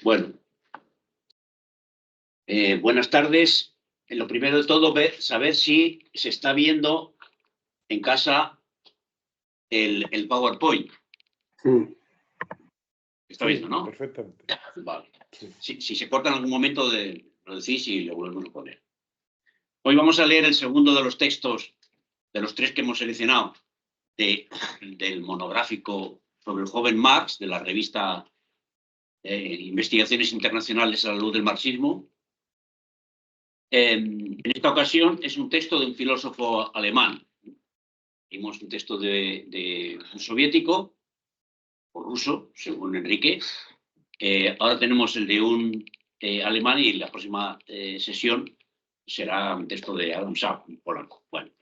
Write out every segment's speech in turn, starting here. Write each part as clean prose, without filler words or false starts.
Bueno, buenas tardes. Lo primero de todo, saber si se está viendo en casa el PowerPoint. Sí. Está viendo, ¿no? Perfectamente. Vale. Sí. Si se corta en algún momento, lo decís y lo volvemos a poner. Hoy vamos a leer el segundo de los textos, de los tres que hemos seleccionado, del monográfico sobre el joven Marx, de la revista Investigaciones Internacionales a la Luz del Marxismo. En esta ocasión es un texto de un filósofo alemán. Vimos un texto de un soviético, o ruso, según Enrique. Ahora tenemos el de un alemán y la próxima sesión será un texto de Adam Schaff, un polaco. Bueno,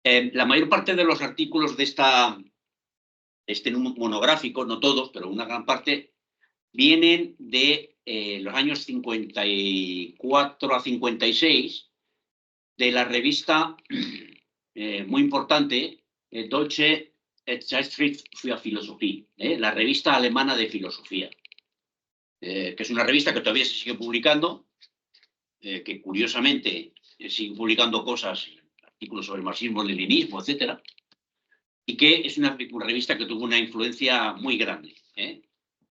la mayor parte de los artículos de este monográfico, no todos, pero una gran parte, vienen de los años 54 a 56 de la revista muy importante, Deutsche Zeitschrift für Philosophie, la revista alemana de filosofía, que es una revista que todavía se sigue publicando, que curiosamente sigue publicando cosas, artículos sobre el marxismo, el leninismo, etc. Y que es una revista que tuvo una influencia muy grande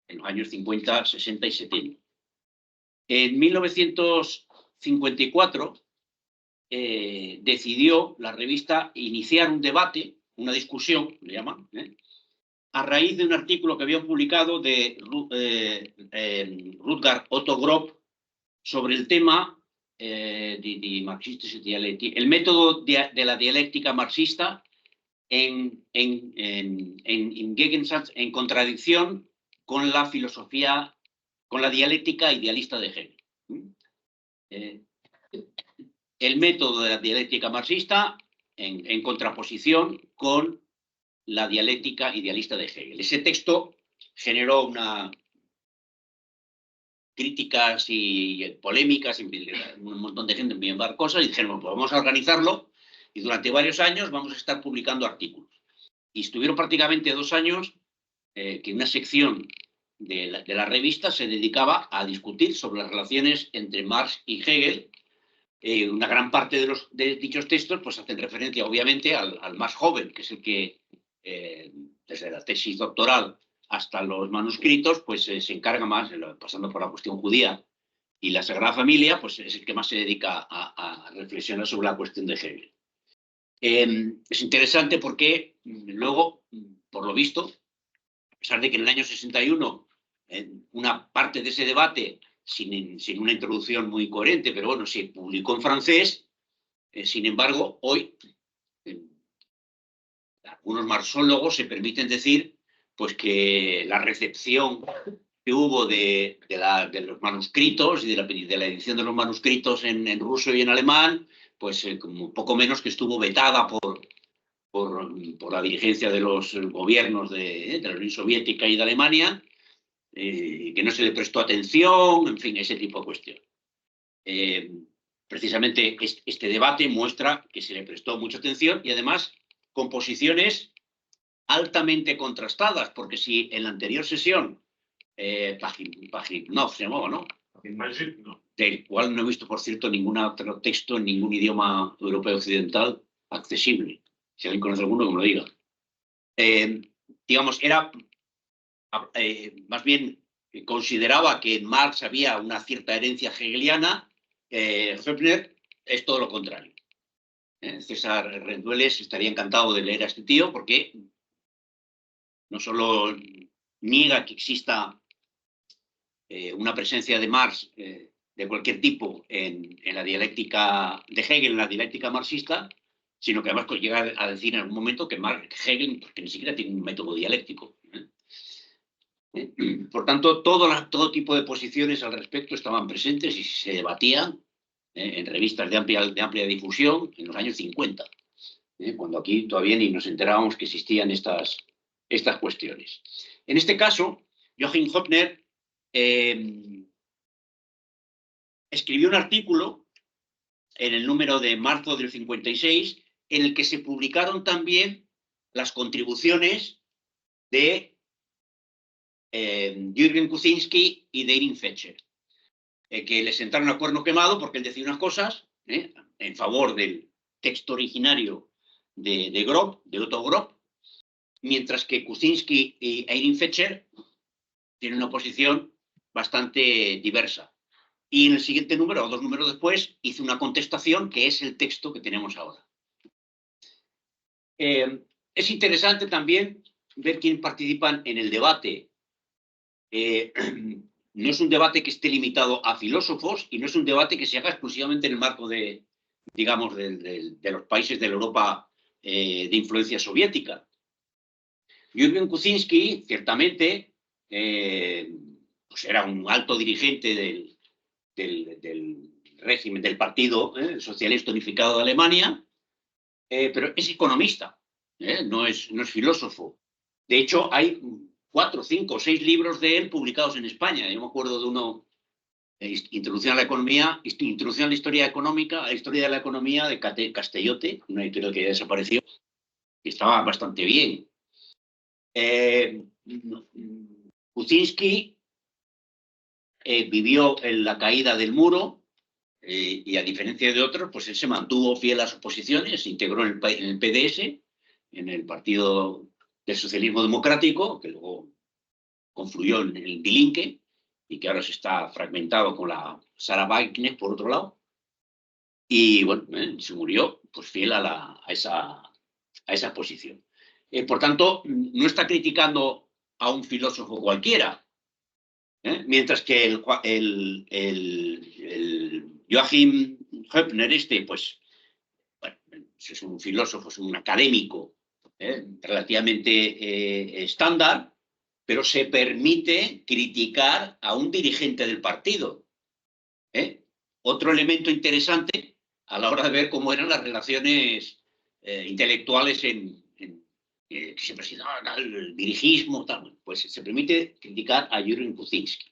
en los años 50, 60 y 70. En 1954 decidió la revista iniciar un debate, una discusión, le llaman, a raíz de un artículo que habían publicado de Rutger Otto Grob sobre el tema el método de la dialéctica marxista en contradicción con la filosofía, con la dialéctica idealista de Hegel. El método de la dialéctica marxista en contraposición con la dialéctica idealista de Hegel. Ese texto generó una críticas y polémicas, un montón de gente enviando cosas, y dijeron, pues vamos a organizarlo y durante varios años vamos a estar publicando artículos. Y estuvieron prácticamente 2 años que una sección de la revista se dedicaba a discutir sobre las relaciones entre Marx y Hegel. Una gran parte de dichos textos pues hacen referencia obviamente al más joven, que es el que desde la tesis doctoral hasta los manuscritos pues se encarga más, pasando por la cuestión judía y la Sagrada Familia, pues es el que más se dedica a reflexionar sobre la cuestión de Hegel. Es interesante porque luego, por lo visto, a pesar de que en el año 61 una parte de ese debate sin una introducción muy coherente, pero bueno, se publicó en francés. Sin embargo, hoy algunos marxólogos se permiten decir pues, que la recepción que hubo de los manuscritos y de la edición de los manuscritos en ruso y en alemán, pues como poco menos que estuvo vetada por la dirigencia de los gobiernos de la Unión Soviética y de Alemania, que no se le prestó atención, en fin, ese tipo de cuestión. Precisamente este debate muestra que se le prestó mucha atención y además con posiciones altamente contrastadas, porque si en la anterior sesión Pajitnov se llamaba, ¿no? Del cual no he visto, por cierto, ningún otro texto en ningún idioma europeo occidental accesible. Si alguien conoce alguno, que me lo diga. Digamos, era más bien consideraba que en Marx había una cierta herencia hegeliana. Höppner es todo lo contrario. César Rendueles estaría encantado de leer a este tío porque no solo niega que exista una presencia de Marx de cualquier tipo en la dialéctica de Hegel, en la dialéctica marxista, sino que además llega a decir en algún momento que Hegel que ni siquiera tiene un método dialéctico. Por tanto, todo tipo de posiciones al respecto estaban presentes y se debatían en revistas de amplia difusión en los años 50, cuando aquí todavía ni nos enterábamos que existían estas cuestiones. En este caso, Joachim Höppner escribió un artículo en el número de marzo del 56 en el que se publicaron también las contribuciones de Jürgen Kuczynski y Deirin Fetscher, que les sentaron a cuerno quemado porque él decía unas cosas en favor del texto originario de Grob, de Otto Grob, mientras que Kuczynski y Eirin Fetscher tienen una posición bastante diversa. Y en el siguiente número, o 2 números después, hizo una contestación que es el texto que tenemos ahora. Es interesante también ver quién participan en el debate. No es un debate que esté limitado a filósofos y no es un debate que se haga exclusivamente en el marco de, digamos, de los países de la Europa de influencia soviética. Jürgen Kuczynski, ciertamente, pues era un alto dirigente del régimen, del Partido Socialista Unificado de Alemania, pero es economista, no es filósofo. De hecho, hay 4, 5, 6 libros de él publicados en España. Yo me acuerdo de uno, Introducción a la Economía, Introducción a la Historia Económica, a la Historia de la Economía de Castellote, una editorial que ya desapareció, que estaba bastante bien. Kuczynski vivió en la caída del muro y a diferencia de otros, pues él se mantuvo fiel a sus posiciones, se integró en el PDS, en el Partido del Socialismo Democrático, que luego confluyó en el Die Linke y que ahora se está fragmentado con la Sarah Wagenknecht por otro lado. Y bueno, se murió pues fiel a esa posición. Por tanto, no está criticando a un filósofo cualquiera, mientras que el Joachim Höppner, pues, bueno, es un filósofo, es un académico relativamente estándar, pero se permite criticar a un dirigente del partido. Otro elemento interesante a la hora de ver cómo eran las relaciones intelectuales que siempre ha sido el dirigismo, tal, pues se permite criticar a Jürgen Kuczynski.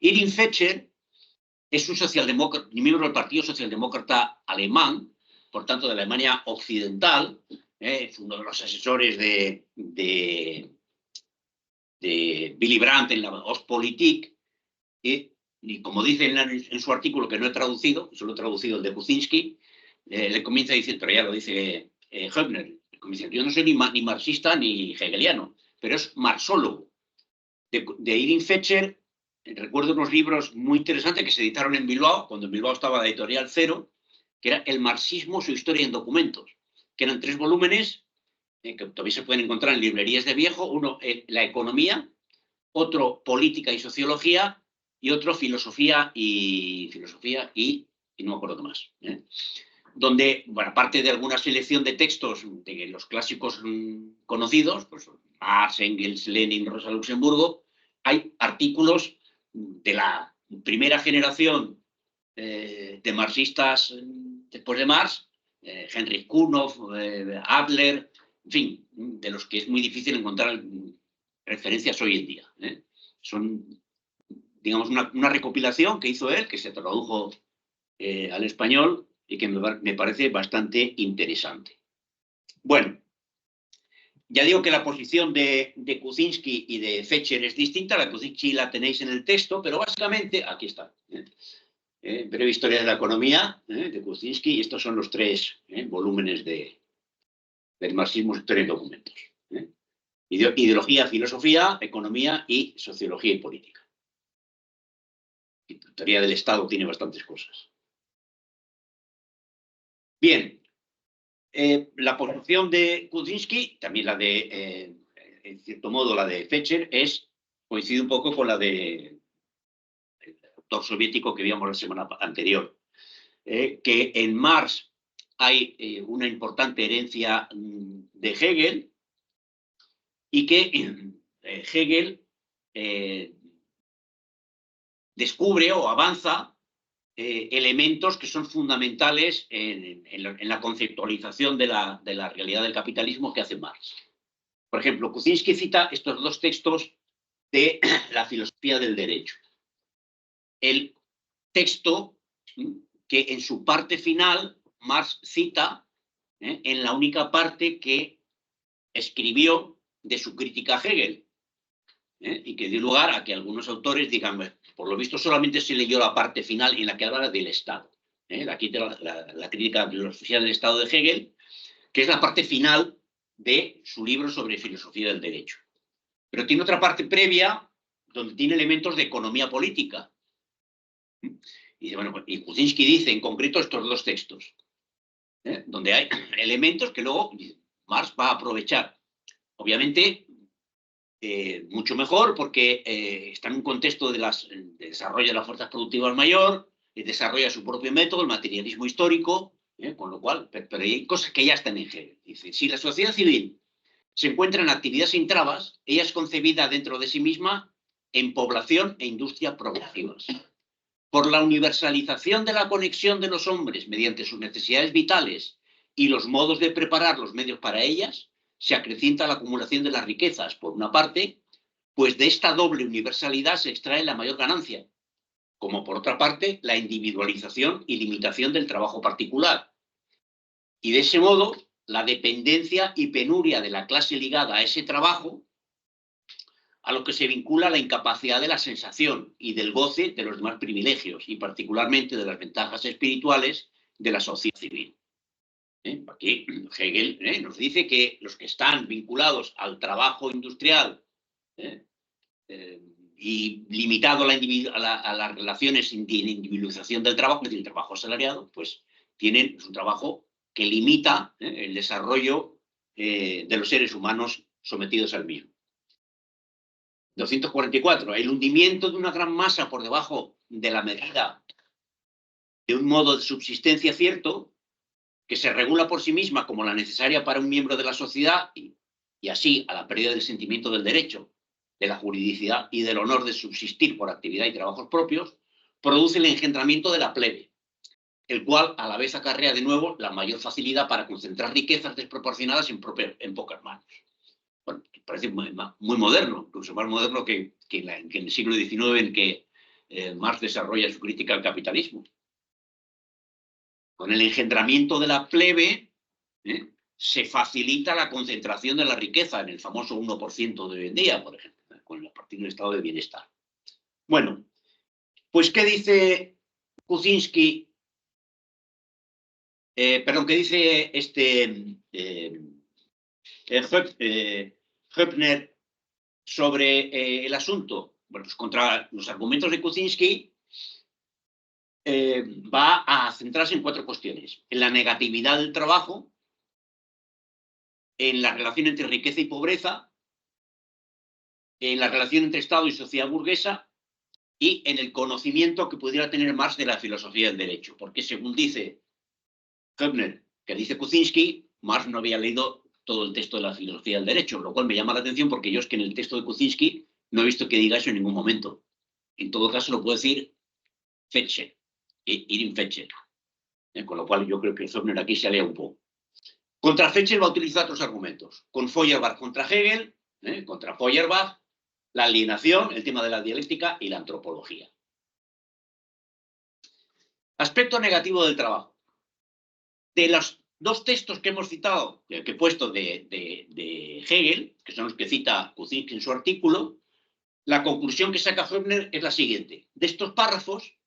Eirin Fetscher es un socialdemócrata, miembro del Partido Socialdemócrata Alemán, por tanto de Alemania Occidental, es uno de los asesores de Willy Brandt en la Ostpolitik, y como dice en su artículo, que no he traducido, solo he traducido el de Kuczynski, le comienza diciendo, pero ya lo dice Höppner, yo no soy ni marxista ni hegeliano, pero es marxólogo. De Eirin Fetscher, recuerdo unos libros muy interesantes que se editaron en Bilbao, cuando en Bilbao estaba la editorial Cero, que era El marxismo, su historia en documentos, que eran 3 volúmenes que todavía se pueden encontrar en librerías de viejo, uno la economía, otro política y sociología, y otro filosofía y no me acuerdo qué más. Donde, bueno, aparte de alguna selección de textos de los clásicos conocidos, pues Marx, Engels, Lenin, Rosa Luxemburgo, hay artículos de la primera generación de marxistas después de Marx, Heinrich Kuhnhoff, Adler, en fin, de los que es muy difícil encontrar referencias hoy en día. Son, digamos, una recopilación que hizo él, que se tradujo al español, y que me parece bastante interesante. Bueno, ya digo que la posición de Kuczynski y de Fetscher es distinta. La Kuczynski la tenéis en el texto, pero básicamente, aquí está. Breve historia de la economía de Kuczynski, y estos son los 3 volúmenes del marxismo, historia y documentos. Ideología, filosofía, economía y sociología y política. Y la teoría del Estado tiene bastantes cosas. Bien, la posición de Kuczynski, también la de, en cierto modo, la de Fetscher, coincide un poco con la del autor soviético que vimos la semana anterior, que en Marx hay una importante herencia de Hegel y que Hegel descubre o avanza elementos que son fundamentales en la conceptualización de la realidad del capitalismo que hace Marx. Por ejemplo, Kuczynski cita estos 2 textos de la filosofía del derecho. El texto que en su parte final Marx cita en la única parte que escribió de su crítica a Hegel. y que dio lugar a que algunos autores digan, por lo visto solamente se leyó la parte final en la que habla del Estado. Aquí la crítica filosofía del Estado de Hegel, que es la parte final de su libro sobre filosofía del derecho. Pero tiene otra parte previa donde tiene elementos de economía política. Y, bueno, y Kuczynski dice en concreto estos dos textos, donde hay elementos que luego Marx va a aprovechar. Obviamente, mucho mejor porque está en un contexto de desarrollo de las fuerzas productivas mayor, desarrolla su propio método, el materialismo histórico, con lo cual, pero hay cosas que ya están en Hegel. Dice, si la sociedad civil se encuentra en actividad sin trabas, ella es concebida dentro de sí misma en población e industria productivas. Por la universalización de la conexión de los hombres mediante sus necesidades vitales y los modos de preparar los medios para ellas, se acrecienta la acumulación de las riquezas, por una parte, pues de esta doble universalidad se extrae la mayor ganancia, como por otra parte, la individualización y limitación del trabajo particular. Y de ese modo, la dependencia y penuria de la clase ligada a ese trabajo, a lo que se vincula la incapacidad de la sensación y del goce de los demás privilegios, y particularmente de las ventajas espirituales de la sociedad civil. Aquí Hegel nos dice que los que están vinculados al trabajo industrial y limitado a las relaciones de individualización del trabajo, es decir, el trabajo asalariado, pues tienen un trabajo que limita el desarrollo de los seres humanos sometidos al mismo. 244. El hundimiento de una gran masa por debajo de la medida de un modo de subsistencia cierto, que se regula por sí misma como la necesaria para un miembro de la sociedad y así a la pérdida del sentimiento del derecho, de la juridicidad y del honor de subsistir por actividad y trabajos propios, produce el engendramiento de la plebe, el cual a la vez acarrea de nuevo la mayor facilidad para concentrar riquezas desproporcionadas en pocas manos. Bueno, parece muy moderno, incluso más moderno que en el siglo XIX en que Marx desarrolla su crítica al capitalismo. Con el engendramiento de la plebe se facilita la concentración de la riqueza en el famoso 1% de hoy en día, por ejemplo, con el partido del estado de bienestar. Bueno, pues ¿qué dice Kuczynski? Perdón, ¿qué dice Höppner sobre el asunto? Bueno, pues contra los argumentos de Kuczynski va a centrarse en 4 cuestiones. En la negatividad del trabajo, en la relación entre riqueza y pobreza, en la relación entre Estado y sociedad burguesa y en el conocimiento que pudiera tener Marx de la filosofía del derecho. Porque según dice Höppner, que dice Kuczynski, Marx no había leído todo el texto de la filosofía del derecho, lo cual me llama la atención porque yo es que en el texto de Kuczynski no he visto que diga eso en ningún momento. En todo caso lo puedo decir Fetcher, Irving Fetcher. Con lo cual yo creo que Höppner aquí se alea un poco. Contra Fetcher va a utilizar otros argumentos. Con Feuerbach contra Hegel, contra Feuerbach, la alienación, el tema de la dialéctica y la antropología. Aspecto negativo del trabajo. De los 2 textos que hemos citado, que he puesto de Hegel, que son los que cita Kuczynski en su artículo, la conclusión que saca Höppner es la siguiente. De estos párrafos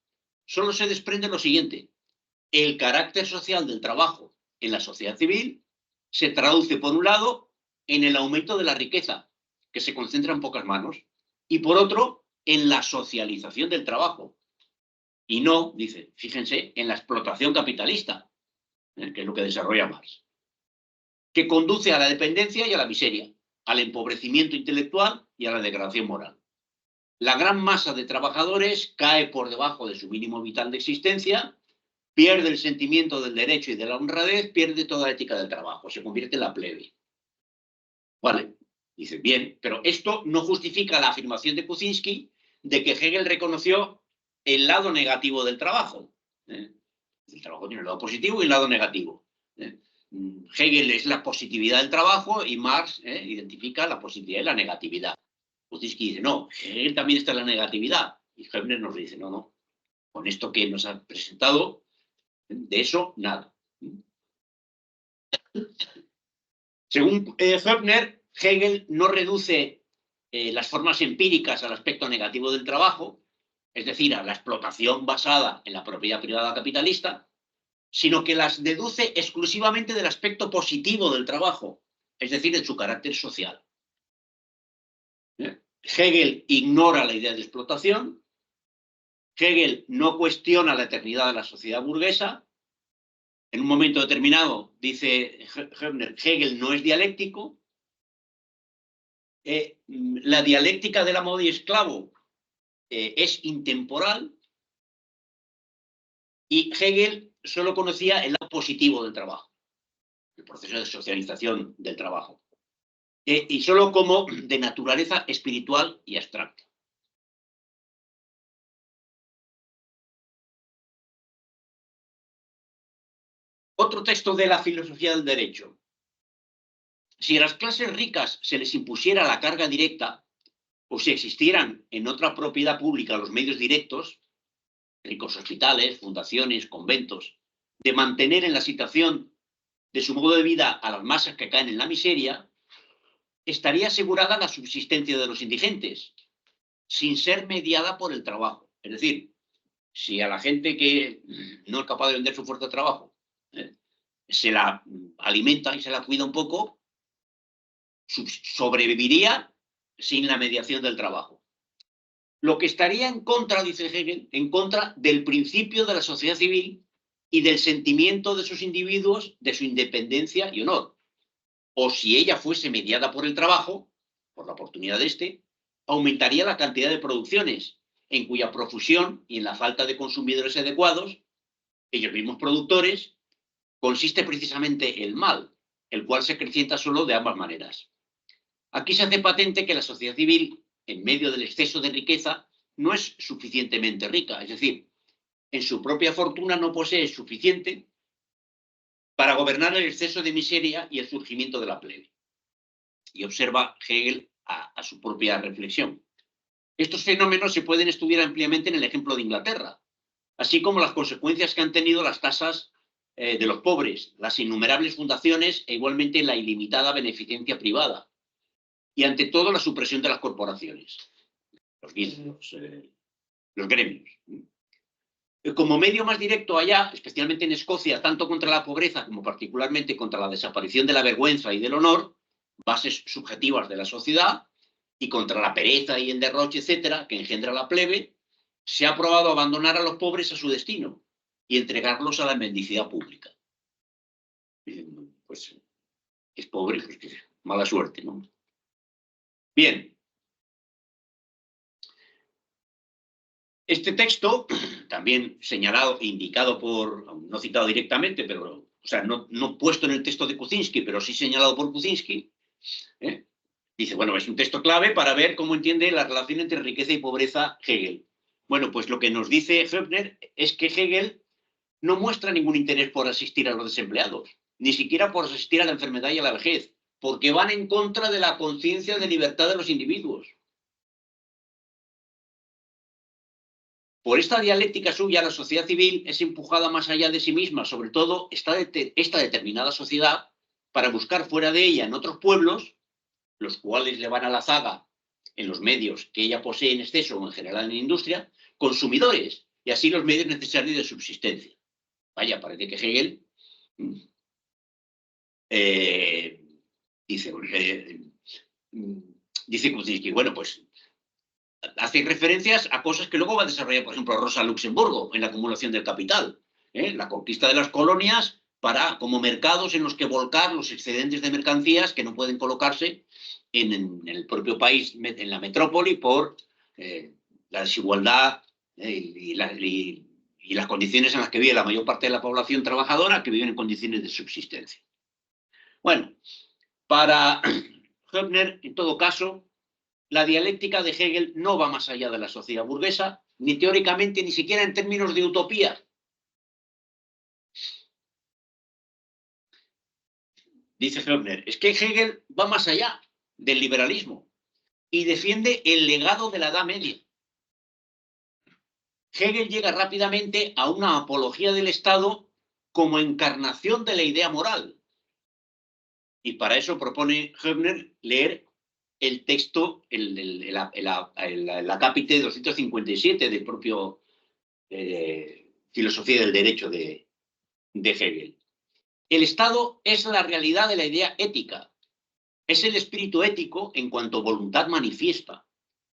solo se desprende lo siguiente. El carácter social del trabajo en la sociedad civil se traduce, por un lado, en el aumento de la riqueza, que se concentra en pocas manos, y por otro, en la socialización del trabajo. Y no, dice, fíjense, en la explotación capitalista, que es lo que desarrolla Marx, que conduce a la dependencia y a la miseria, al empobrecimiento intelectual y a la degradación moral. La gran masa de trabajadores cae por debajo de su mínimo vital de existencia, pierde el sentimiento del derecho y de la honradez, pierde toda la ética del trabajo, se convierte en la plebe. Vale, dice, bien, pero esto no justifica la afirmación de Kuczynski de que Hegel reconoció el lado negativo del trabajo. El trabajo tiene el lado positivo y el lado negativo. Hegel es la positividad del trabajo y Marx identifica la positividad y la negatividad. Kuczynski dice, no, Hegel también está en la negatividad. Y Höppner nos dice, no, no, con esto que nos ha presentado, de eso, nada. Según Höppner, Hegel no reduce las formas empíricas al aspecto negativo del trabajo, es decir, a la explotación basada en la propiedad privada capitalista, sino que las deduce exclusivamente del aspecto positivo del trabajo, es decir, de su carácter social. Hegel ignora la idea de explotación, Hegel no cuestiona la eternidad de la sociedad burguesa. En un momento determinado, dice Höbner, Hegel no es dialéctico. La dialéctica del amo y esclavo es intemporal. Y Hegel solo conocía el lado positivo del trabajo, el proceso de socialización del trabajo. Y solo como de naturaleza espiritual y abstracta. Otro texto de la filosofía del derecho. Si a las clases ricas se les impusiera la carga directa, o si existieran en otra propiedad pública los medios directos, ricos hospitales, fundaciones, conventos, de mantener en la situación de su modo de vida a las masas que caen en la miseria, estaría asegurada la subsistencia de los indigentes, sin ser mediada por el trabajo. Es decir, si a la gente que no es capaz de vender su fuerza de trabajo se la alimenta y se la cuida un poco, sobreviviría sin la mediación del trabajo. Lo que estaría en contra, dice Hegel, en contra del principio de la sociedad civil y del sentimiento de sus individuos de su independencia y honor. O si ella fuese mediada por el trabajo, por la oportunidad de aumentaría la cantidad de producciones, en cuya profusión y en la falta de consumidores adecuados, ellos mismos productores, consiste precisamente el mal, el cual se acrecienta solo de ambas maneras. Aquí se hace patente que la sociedad civil, en medio del exceso de riqueza, no es suficientemente rica, es decir, en su propia fortuna no posee suficiente para gobernar el exceso de miseria y el surgimiento de la plebe. Y observa Hegel a su propia reflexión. Estos fenómenos se pueden estudiar ampliamente en el ejemplo de Inglaterra, así como las consecuencias que han tenido las tasas de los pobres, las innumerables fundaciones e igualmente la ilimitada beneficencia privada. Y ante todo la supresión de las corporaciones, los gremios. Como medio más directo allá, especialmente en Escocia, tanto contra la pobreza como particularmente contra la desaparición de la vergüenza y del honor, bases subjetivas de la sociedad, y contra la pereza y el derroche, etcétera, que engendra la plebe, se ha probado abandonar a los pobres a su destino y entregarlos a la mendicidad pública. Pues es pobre, pues que mala suerte, ¿no? Bien. Este texto, también señalado e indicado por, no citado directamente, pero, o sea, no puesto en el texto de Kuczynski, pero sí señalado por Kuczynski, dice, bueno, es un texto clave para ver cómo entiende la relación entre riqueza y pobreza Hegel. Bueno, pues lo que nos dice Höbner es que Hegel no muestra ningún interés por asistir a los desempleados, ni siquiera por asistir a la enfermedad y a la vejez, porque van en contra de la conciencia de libertad de los individuos. Por esta dialéctica suya, la sociedad civil es empujada más allá de sí misma, sobre todo esta determinada sociedad, para buscar fuera de ella, en otros pueblos, los cuales le van a la zaga en los medios que ella posee en exceso o en general en la industria, consumidores, y así los medios necesarios de subsistencia. Vaya, parece que Hegel dice Kuczynski, bueno, pues hace referencias a cosas que luego va a desarrollar, por ejemplo, Rosa Luxemburgo en la acumulación del capital, la conquista de las colonias como mercados en los que volcar los excedentes de mercancías que no pueden colocarse en el propio país, en la metrópoli, por la desigualdad y las condiciones en las que vive la mayor parte de la población trabajadora, que viven en condiciones de subsistencia. Bueno, para Höbner, en todo caso, la dialéctica de Hegel no va más allá de la sociedad burguesa, ni teóricamente, ni siquiera en términos de utopía. Dice Höbner, es que Hegel va más allá del liberalismo y defiende el legado de la Edad Media. Hegel llega rápidamente a una apología del Estado como encarnación de la idea moral. Y para eso propone Höbner leer el texto, el acápite 257 del propio Filosofía del Derecho de Hegel. El Estado es la realidad de la idea ética. Es el espíritu ético en cuanto voluntad manifiesta,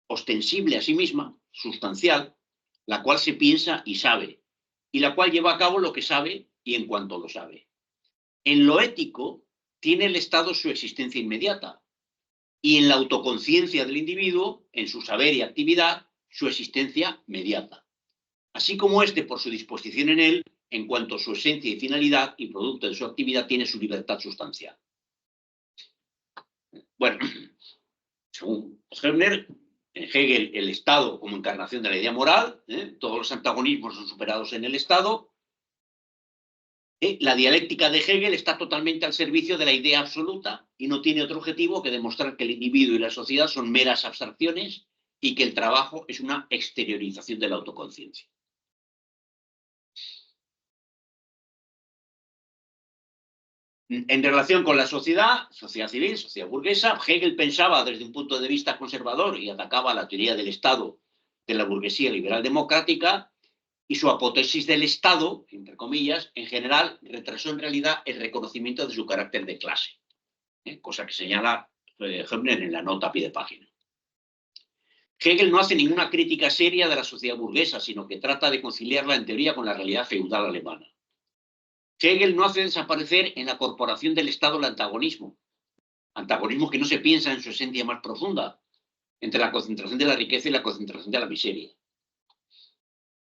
ostensible a sí misma, sustancial, la cual se piensa y sabe, y la cual lleva a cabo lo que sabe y en cuanto lo sabe. En lo ético tiene el Estado su existencia inmediata, y en la autoconciencia del individuo, en su saber y actividad, su existencia mediata, así como éste, por su disposición en él, en cuanto a su esencia y finalidad y producto de su actividad, tiene su libertad sustancial. Bueno, según Hebner, en Hegel, el Estado como encarnación de la idea moral, todos los antagonismos son superados en el Estado. La dialéctica de Hegel está totalmente al servicio de la idea absoluta y no tiene otro objetivo que demostrar que el individuo y la sociedad son meras abstracciones y que el trabajo es una exteriorización de la autoconciencia. En relación con la sociedad civil, sociedad burguesa, Hegel pensaba desde un punto de vista conservador y atacaba la teoría del Estado de la burguesía liberal democrática, y su apoteosis del Estado, entre comillas, en general retrasó en realidad el reconocimiento de su carácter de clase, cosa que señala Hebner en la nota a pie de página. Hegel no hace ninguna crítica seria de la sociedad burguesa, sino que trata de conciliarla en teoría con la realidad feudal alemana. Hegel no hace desaparecer en la corporación del Estado el antagonismo que no se piensa en su esencia más profunda, entre la concentración de la riqueza y la concentración de la miseria.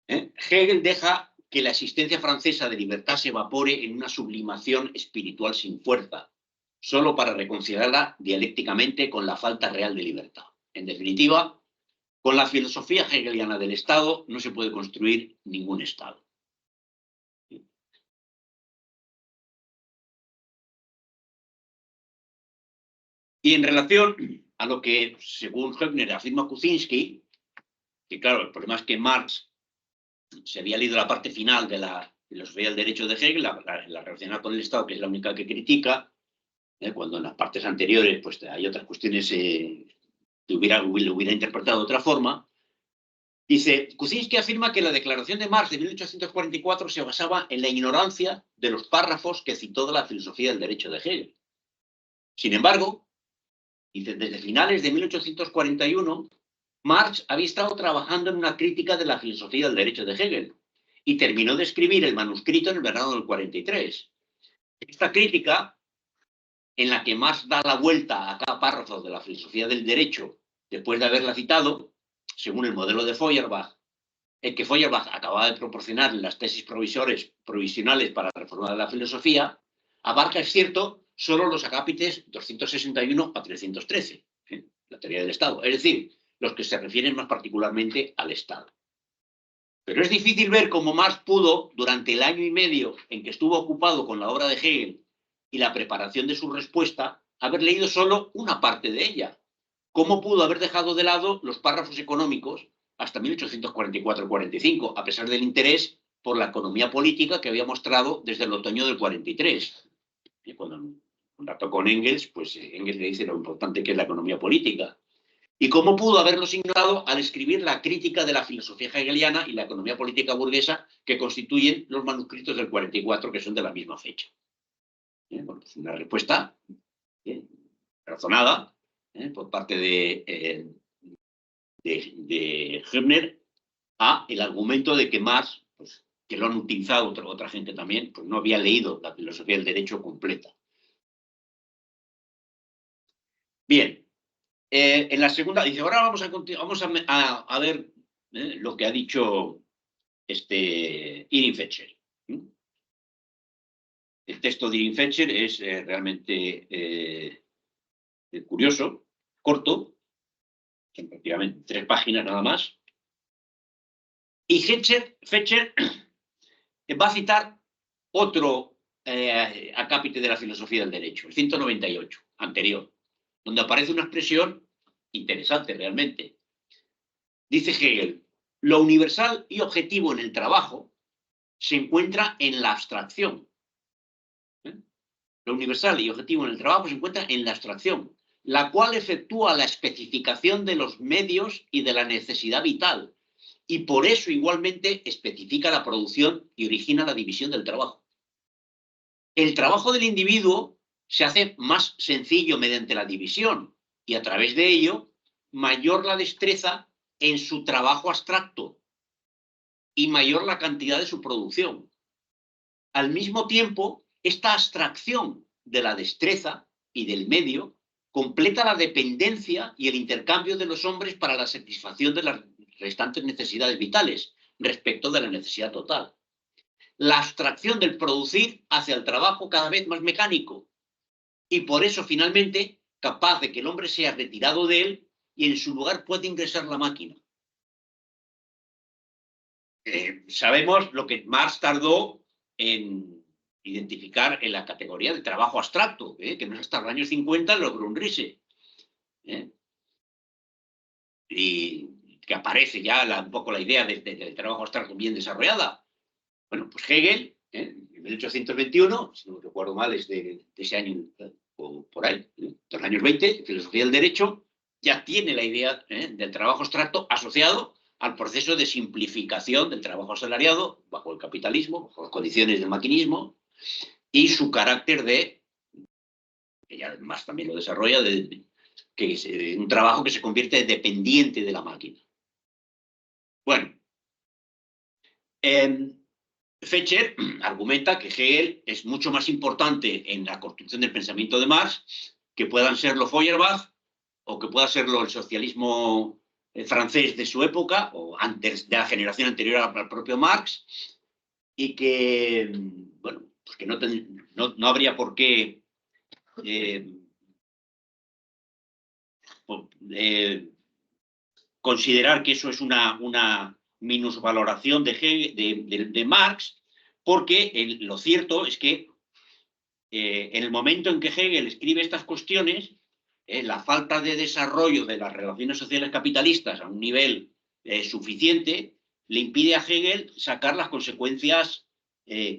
Hegel deja que la existencia francesa de libertad se evapore en una sublimación espiritual sin fuerza, solo para reconciliarla dialécticamente con la falta real de libertad. En definitiva, con la filosofía hegeliana del Estado no se puede construir ningún Estado. Y en relación a lo que, según Hebner, afirma Kuczynski, que claro, el problema es que Marx se había leído la parte final de la filosofía del derecho de Hegel, la relacionada con el Estado, que es la única que critica, cuando en las partes anteriores pues, hay otras cuestiones que lo hubiera interpretado de otra forma. Dice, Kuczynski afirma que la declaración de Marx de 1844 se basaba en la ignorancia de los párrafos que citó de la filosofía del derecho de Hegel. Sin embargo, dice, desde finales de 1841, Marx había estado trabajando en una crítica de la filosofía del derecho de Hegel y terminó de escribir el manuscrito en el verano del 43. Esta crítica, en la que Marx da la vuelta a cada párrafo de la filosofía del derecho después de haberla citado, según el modelo de Feuerbach, el que Feuerbach acababa de proporcionar en las tesis provisionales para la reforma de la filosofía, abarca, es cierto, solo los acápites 261 a 313, la teoría del Estado, es decir, los que se refieren más particularmente al Estado. Pero es difícil ver cómo Marx pudo, durante el año y medio en que estuvo ocupado con la obra de Hegel y la preparación de su respuesta, haber leído solo una parte de ella. ¿Cómo pudo haber dejado de lado los párrafos económicos hasta 1844-45, a pesar del interés por la economía política que había mostrado desde el otoño del 43? Y cuando contactó con Engels, pues Engels le dice lo importante que es la economía política. ¿Y cómo pudo haberlos ignorado al escribir la crítica de la filosofía hegeliana y la economía política burguesa que constituyen los manuscritos del 44, que son de la misma fecha? Bueno, pues una respuesta razonada por parte de Hebner a el argumento de que Marx, pues, que lo han utilizado otra gente también, pues no había leído la filosofía del derecho completa. Bien, en la segunda, dice, ahora vamos a ver lo que ha dicho Irving Fetcher. El texto de Irving Fetcher es realmente curioso, corto, son prácticamente 3 páginas nada más. Y Fetcher va a citar otro acápite de la filosofía del derecho, el 198, anterior, donde aparece una expresión interesante realmente. Dice Hegel, lo universal y objetivo en el trabajo se encuentra en la abstracción. Lo universal y objetivo en el trabajo se encuentra en la abstracción. la cual efectúa la especificación de los medios y de la necesidad vital, y por eso igualmente especifica la producción y origina la división del trabajo. El trabajo del individuo se hace más sencillo mediante la división, y a través de ello, mayor la destreza en su trabajo abstracto y mayor la cantidad de su producción. Al mismo tiempo, esta abstracción de la destreza y del medio completa la dependencia y el intercambio de los hombres para la satisfacción de las restantes necesidades vitales respecto de la necesidad total. La abstracción del producir hace al trabajo cada vez más mecánico y por eso finalmente capaz de que el hombre sea retirado de él y en su lugar puede ingresar la máquina. Sabemos lo que Marx tardó en identificar en la categoría de trabajo abstracto, que no es hasta los años 50 logró un Riese. Y que aparece ya un poco la idea del trabajo abstracto bien desarrollada. Bueno, pues Hegel, en 1821, si no recuerdo mal, es de ese año o por ahí, de los años 20, Filosofía del Derecho, ya tiene la idea del trabajo abstracto asociado al proceso de simplificación del trabajo asalariado bajo el capitalismo, bajo las condiciones del maquinismo, y su carácter de, que ya además también lo desarrolla, que es un trabajo que se convierte dependiente de la máquina. Bueno, Fetcher argumenta que Hegel es mucho más importante en la construcción del pensamiento de Marx que puedan serlo Feuerbach o que pueda serlo el socialismo francés de su época o antes de la generación anterior al propio Marx, y que, bueno, pues que no habría por qué considerar que eso es una minusvaloración de Marx, porque lo cierto es que en el momento en que Hegel escribe estas cuestiones, la falta de desarrollo de las relaciones sociales capitalistas a un nivel suficiente le impide a Hegel sacar las consecuencias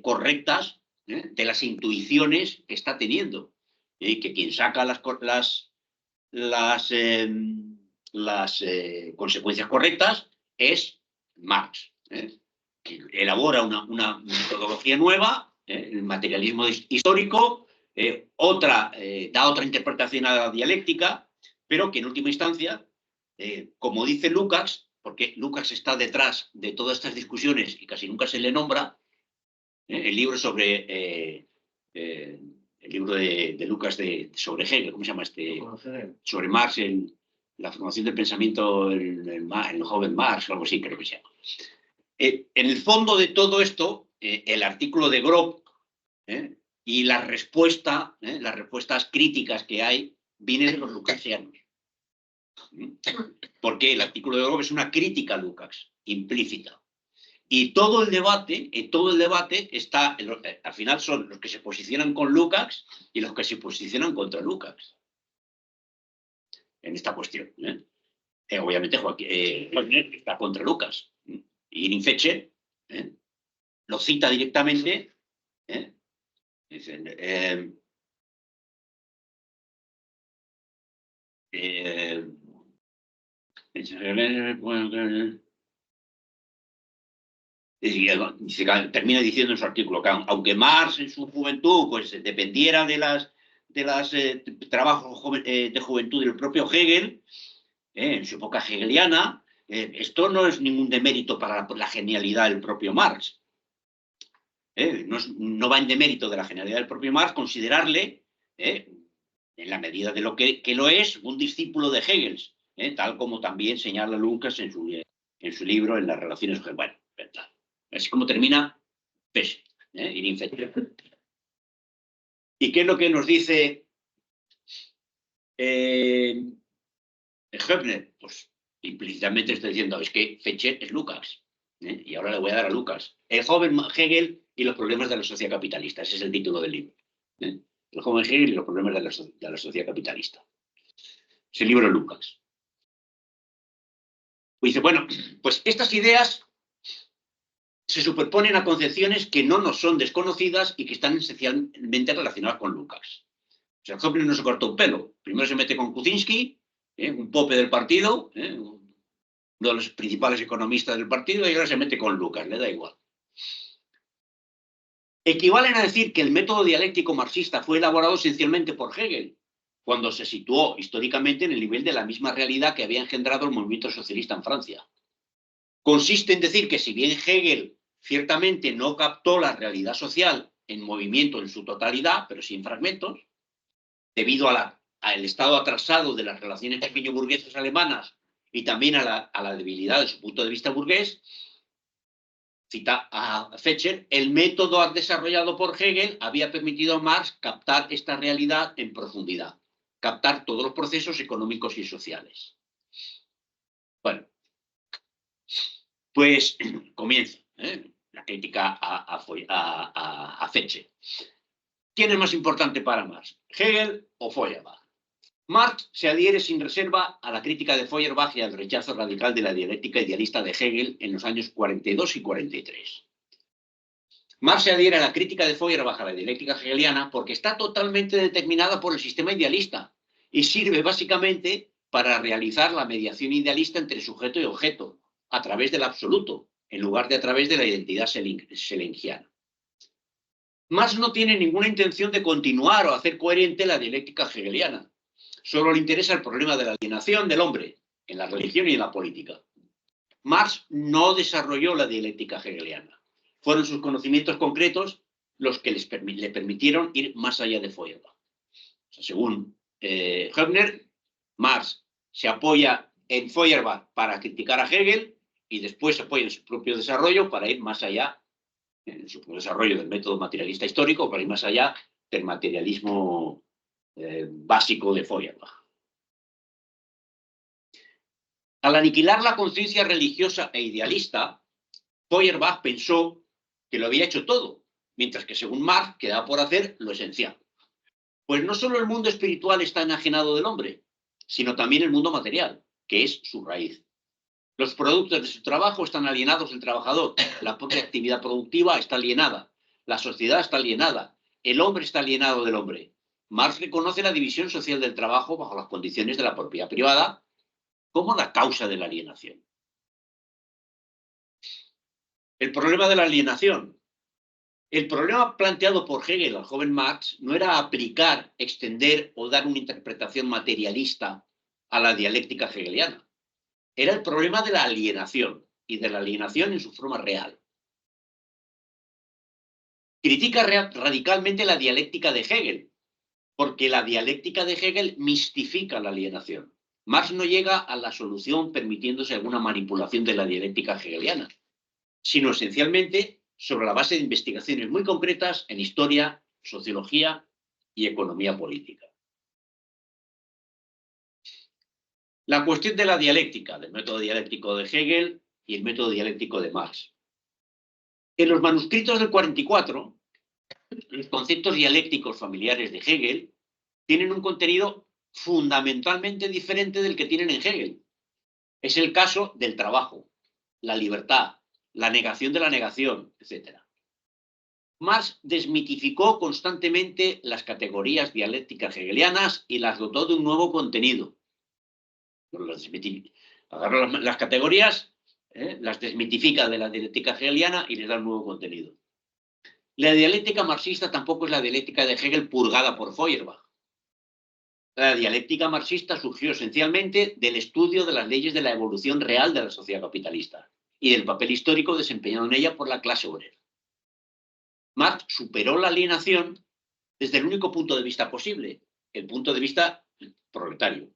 correctas de las intuiciones que está teniendo. Que quien saca las consecuencias correctas es Marx, que elabora una metodología nueva, el materialismo histórico, da otra interpretación a la dialéctica, pero que en última instancia, como dice Lukács, porque Lukács está detrás de todas estas discusiones y casi nunca se le nombra, el libro sobre el libro de Lukács sobre Hegel, ¿cómo se llama este? Sobre Marx, la formación del pensamiento en el joven Marx, algo así creo que se llama. En el fondo de todo esto, el artículo de Grob y las respuestas críticas que hay, vienen de los lucasianos. Porque el artículo de Grob es una crítica a Lukács, implícita. Y todo el debate está, al final son los que se posicionan con Lukács y los que se posicionan contra Lukács en esta cuestión. Obviamente Joaquín está contra Lukács. Y Irving Fetcher lo cita directamente. Dicen, termina diciendo en su artículo que aunque Marx en su juventud pues dependiera de los trabajos de juventud del propio Hegel, en su época hegeliana, esto no es ningún demérito para la genialidad del propio Marx. No va en demérito de la genialidad del propio Marx considerarle, en la medida de lo que lo es, un discípulo de Hegel, tal como también señala Lukács en su libro En las relaciones. Bueno, así como termina Fetcher, Irving Fetcher. ¿Y qué es lo que nos dice Höppner? Pues implícitamente está diciendo, es que Fetcher es Lukács. Y ahora le voy a dar a Lukács. El joven Hegel y los problemas de la sociedad capitalista. Ese es el título del libro. El joven Hegel y los problemas de la sociedad capitalista. Es el libro de Lukács. Pues dice, bueno, pues estas ideas se superponen a concepciones que no nos son desconocidas y que están esencialmente relacionadas con Lukács. sea, Höppner no se cortó un pelo. Primero se mete con Kuczynski, un pope del partido, uno de los principales economistas del partido, y ahora se mete con Lucas, le da igual. Equivalen a decir que el método dialéctico marxista fue elaborado esencialmente por Hegel, cuando se situó históricamente en el nivel de la misma realidad que había engendrado el movimiento socialista en Francia. Consiste en decir que si bien Hegel ciertamente no captó la realidad social en movimiento en su totalidad, pero sí en fragmentos, debido al estado atrasado de las relaciones pequeño-burguesas alemanas y también a la debilidad de su punto de vista burgués, cita a Fetcher, el método desarrollado por Hegel había permitido a Marx captar esta realidad en profundidad, captar todos los procesos económicos y sociales. Bueno, pues comienza la crítica a Fetcher. ¿Quién es más importante para Marx, Hegel o Feuerbach? Marx se adhiere sin reserva a la crítica de Feuerbach y al rechazo radical de la dialéctica idealista de Hegel en los años 42 y 43. Marx se adhiere a la crítica de Feuerbach a la dialéctica hegeliana porque está totalmente determinada por el sistema idealista y sirve básicamente para realizar la mediación idealista entre sujeto y objeto, a través del absoluto, en lugar de a través de la identidad selengiana. Marx no tiene ninguna intención de continuar o hacer coherente la dialéctica hegeliana. Solo le interesa el problema de la alienación del hombre en la religión y en la política. Marx no desarrolló la dialéctica hegeliana. Fueron sus conocimientos concretos los que le permitieron ir más allá de Feuerbach. O sea, según Höppner, Marx se apoya en Feuerbach para criticar a Hegel y después se apoya en su propio desarrollo para ir más allá, en su propio desarrollo del método materialista histórico, para ir más allá del materialismo básico de Feuerbach. Al aniquilar la conciencia religiosa e idealista, Feuerbach pensó que lo había hecho todo, mientras que según Marx quedaba por hacer lo esencial. Pues no solo el mundo espiritual está enajenado del hombre, sino también el mundo material, que es su raíz. Los productos de su trabajo están alienados del trabajador, la propia actividad productiva está alienada, la sociedad está alienada, el hombre está alienado del hombre. Marx reconoce la división social del trabajo bajo las condiciones de la propiedad privada como la causa de la alienación. El problema de la alienación. El problema planteado por Hegel al joven Marx no era aplicar, extender o dar una interpretación materialista a la dialéctica hegeliana. Era el problema de la alienación y de la alienación en su forma real. Critica radicalmente la dialéctica de Hegel, porque la dialéctica de Hegel mistifica la alienación. Marx no llega a la solución permitiéndose alguna manipulación de la dialéctica hegeliana, sino esencialmente sobre la base de investigaciones muy concretas en historia, sociología y economía política. La cuestión de la dialéctica, del método dialéctico de Hegel y el método dialéctico de Marx. En los manuscritos del 44, los conceptos dialécticos familiares de Hegel tienen un contenido fundamentalmente diferente del que tienen en Hegel. Es el caso del trabajo, la libertad, la negación de la negación, etc. Marx desmitificó constantemente las categorías dialécticas hegelianas y las dotó de un nuevo contenido. Agarra las categorías, las desmitifica de la dialéctica hegeliana y les da un nuevo contenido. La dialéctica marxista tampoco es la dialéctica de Hegel purgada por Feuerbach. La dialéctica marxista surgió esencialmente del estudio de las leyes de la evolución real de la sociedad capitalista y del papel histórico desempeñado en ella por la clase obrera. Marx superó la alienación desde el único punto de vista posible, el punto de vista proletario.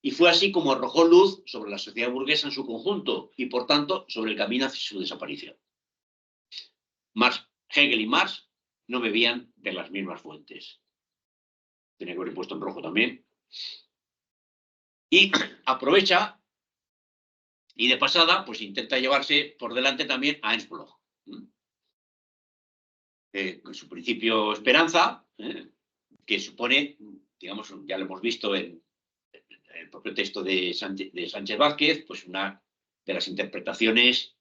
Y fue así como arrojó luz sobre la sociedad burguesa en su conjunto y, por tanto, sobre el camino hacia su desaparición. Hegel y Marx no bebían de las mismas fuentes. Tenía que haber puesto en rojo también. Y aprovecha y de pasada, pues intenta llevarse por delante también a Ernst Bloch. Con su principio esperanza, que supone, digamos, ya lo hemos visto en el propio texto de Sánchez Vázquez, pues una de las interpretaciones,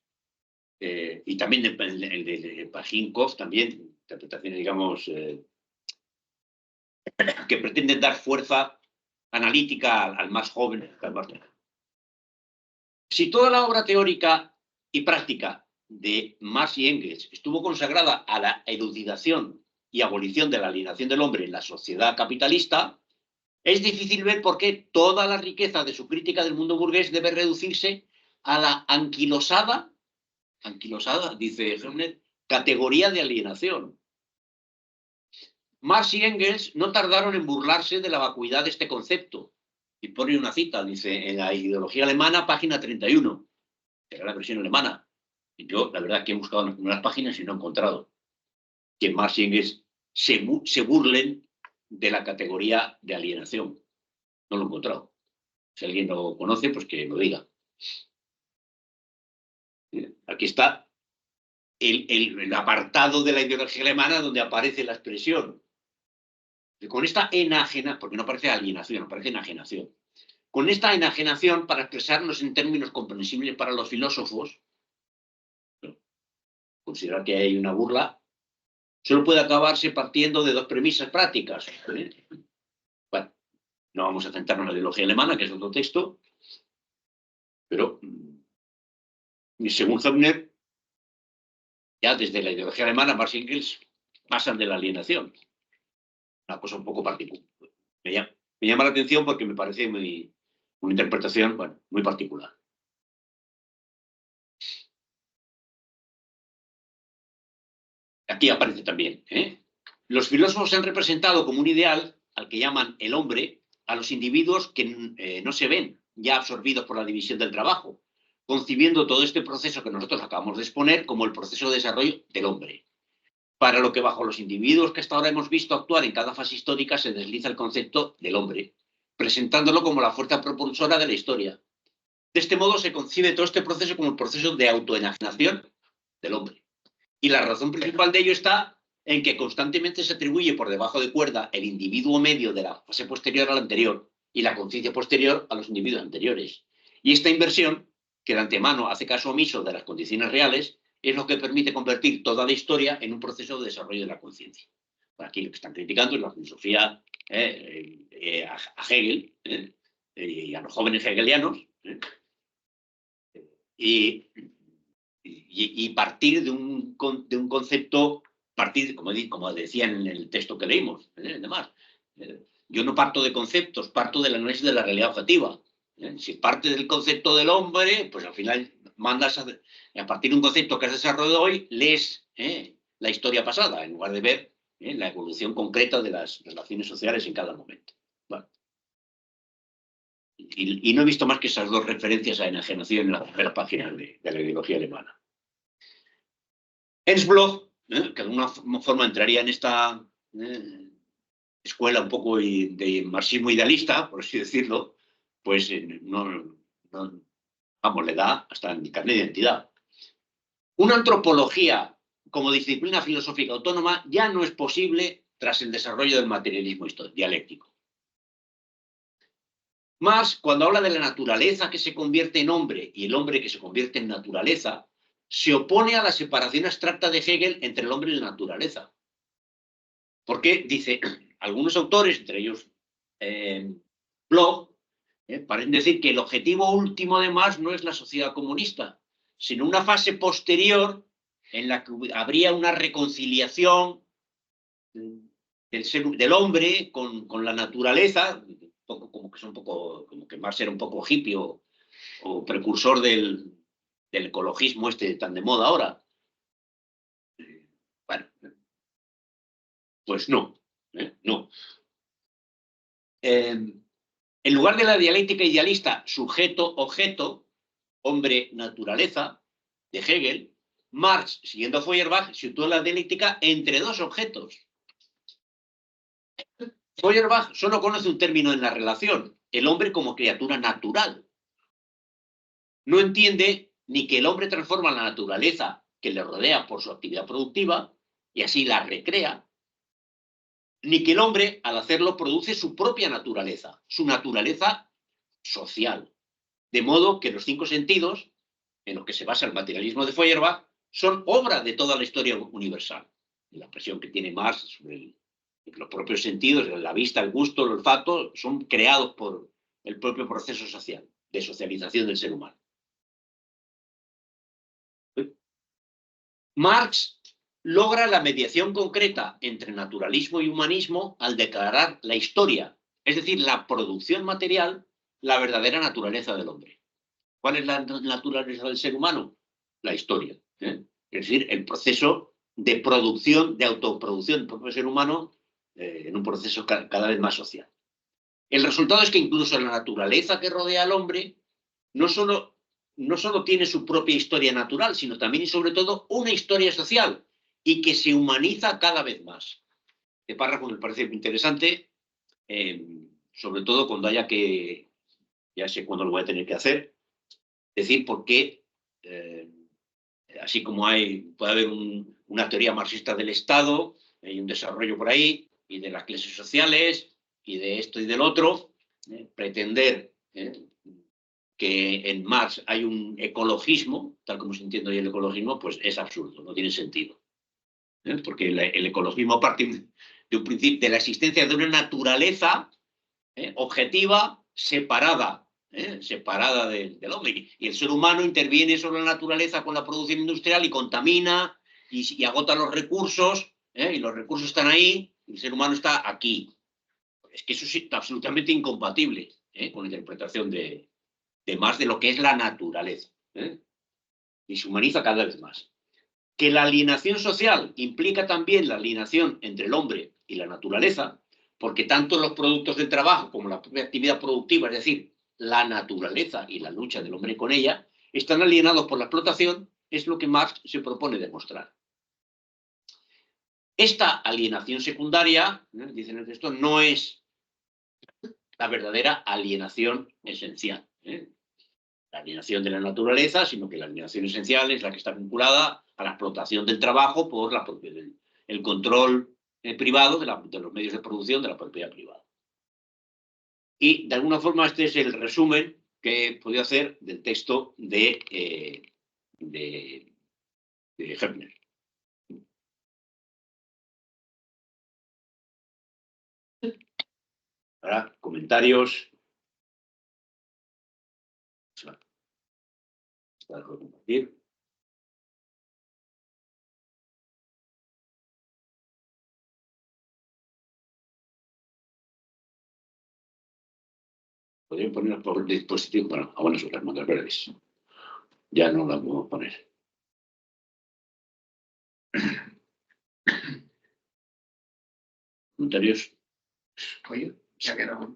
y también el de Pajinkov, también interpretaciones, digamos, que pretenden dar fuerza analítica al más joven. Si toda la obra teórica y práctica de Marx y Engels estuvo consagrada a la elucidación y abolición de la alienación del hombre en la sociedad capitalista, es difícil ver por qué toda la riqueza de su crítica del mundo burgués debe reducirse a la anquilosada, dice Hemner, categoría de alienación. Marx y Engels no tardaron en burlarse de la vacuidad de este concepto. Y pone una cita, dice, en la ideología alemana, página 31, que era la versión alemana. Y yo, la verdad, que he buscado en las primeras páginas y no he encontrado que Marx y Engels se burlen de la categoría de alienación. No lo he encontrado. Si alguien lo conoce, pues que lo diga. Aquí está el apartado de la ideología alemana donde aparece la expresión. Con esta enajenación, porque no aparece alienación, aparece enajenación. Con esta enajenación, para expresarnos en términos comprensibles para los filósofos, considerar que hay una burla, solo puede acabarse partiendo de dos premisas prácticas. Bueno, no vamos a centrarnos en la ideología alemana, que es otro texto, pero según Hemner, ya desde la ideología alemana, Marx y Engels pasan de la alienación. Una cosa un poco particular. Me llama la atención porque me parece una interpretación, bueno, muy particular. Aquí aparece también. Los filósofos han representado como un ideal al que llaman el hombre a los individuos que no se ven ya absorbidos por la división del trabajo, concibiendo todo este proceso que nosotros acabamos de exponer como el proceso de desarrollo del hombre. Para lo que bajo los individuos que hasta ahora hemos visto actuar en cada fase histórica se desliza el concepto del hombre, presentándolo como la fuerza propulsora de la historia. De este modo se concibe todo este proceso como el proceso de autoenajenación del hombre. Y la razón principal de ello está en que constantemente se atribuye por debajo de cuerda el individuo medio de la fase posterior a la anterior y la conciencia posterior a los individuos anteriores. Y esta inversión, que de antemano hace caso omiso de las condiciones reales, es lo que permite convertir toda la historia en un proceso de desarrollo de la conciencia. Aquí lo que están criticando es la filosofía a Hegel y a los jóvenes hegelianos y partir de un concepto, como decían en el texto que leímos. Además, yo no parto de conceptos, parto del análisis de la realidad objetiva. Si parte del concepto del hombre, pues al final mandas a partir de un concepto que has desarrollado hoy, lees la historia pasada, en lugar de ver la evolución concreta de las relaciones sociales en cada momento. Bueno. Y no he visto más que esas dos referencias a enajenación en las primeras páginas de la ideología alemana. Ernst Bloch, que de alguna forma entraría en esta escuela un poco de marxismo idealista, por así decirlo, pues vamos, le da hasta el carnet de identidad. Una antropología como disciplina filosófica autónoma ya no es posible tras el desarrollo del materialismo dialéctico. Marx, cuando habla de la naturaleza que se convierte en hombre y el hombre que se convierte en naturaleza, se opone a la separación abstracta de Hegel entre el hombre y la naturaleza. Porque, dice, algunos autores, entre ellos Bloch, parecen decir que el objetivo último de Marx no es la sociedad comunista, sino una fase posterior en la que habría una reconciliación del hombre con la naturaleza, como que Marx era un poco hippie o precursor del ecologismo tan de moda ahora. Bueno, pues no, no. En lugar de la dialéctica idealista sujeto-objeto, hombre-naturaleza, de Hegel, Marx, siguiendo a Feuerbach, situó la dialéctica entre dos objetos. Feuerbach solo conoce un término en la relación, el hombre como criatura natural. No entiende ni que el hombre transforma la naturaleza que le rodea por su actividad productiva y así la recrea, ni que el hombre, al hacerlo, produce su propia naturaleza, su naturaleza social. De modo que los 5 sentidos, en los que se basa el materialismo de Feuerbach, son obra de toda la historia universal. La presión que tiene Marx sobre Los propios sentidos, la vista, el gusto, el olfato, son creados por el propio proceso social, de socialización del ser humano. Marx logra la mediación concreta entre naturalismo y humanismo al declarar la historia, es decir, la producción material, la verdadera naturaleza del hombre. ¿Cuál es la naturaleza del ser humano? La historia. Es decir, el proceso de producción, de autoproducción del propio ser humano en un proceso cada vez más social. El resultado es que incluso la naturaleza que rodea al hombre no solo tiene su propia historia natural, sino también y sobre todo una historia social y que se humaniza cada vez más. Este párrafo me parece muy interesante, sobre todo cuando haya que, ya sé cuándo lo voy a tener que hacer, decir por qué, así como puede haber una teoría marxista del Estado, hay un desarrollo por ahí, y de las clases sociales, y de esto y del otro, pretender que en Marx hay un ecologismo, tal como se entiende hoy el ecologismo, pues es absurdo, no tiene sentido. Porque el ecologismo parte de un principio, de la existencia de una naturaleza objetiva, separada del hombre. Y el ser humano interviene sobre la naturaleza con la producción industrial y contamina y agota los recursos, y los recursos están ahí, y el ser humano está aquí. Es que eso es absolutamente incompatible con la interpretación de más de lo que es la naturaleza. Y se humaniza cada vez más. Que la alienación social implica también la alienación entre el hombre y la naturaleza, porque tanto los productos del trabajo como la propia actividad productiva, es decir, la naturaleza y la lucha del hombre con ella, están alienados por la explotación, es lo que Marx se propone demostrar. Esta alienación secundaria, dice en el texto, no es la verdadera alienación esencial. La alienación de la naturaleza, sino que la alienación esencial es la que está vinculada a la explotación del trabajo por el control privado de los medios de producción de la propiedad privada. Y de alguna forma este es el resumen que he podido hacer del texto de Herbner. Ahora, comentarios. Para compartir. Podrían ponerlas por dispositivo. Bueno, a buenas horas, mangas verdes. Ya no las podemos poner. Comentarios. Oye, ya quedó.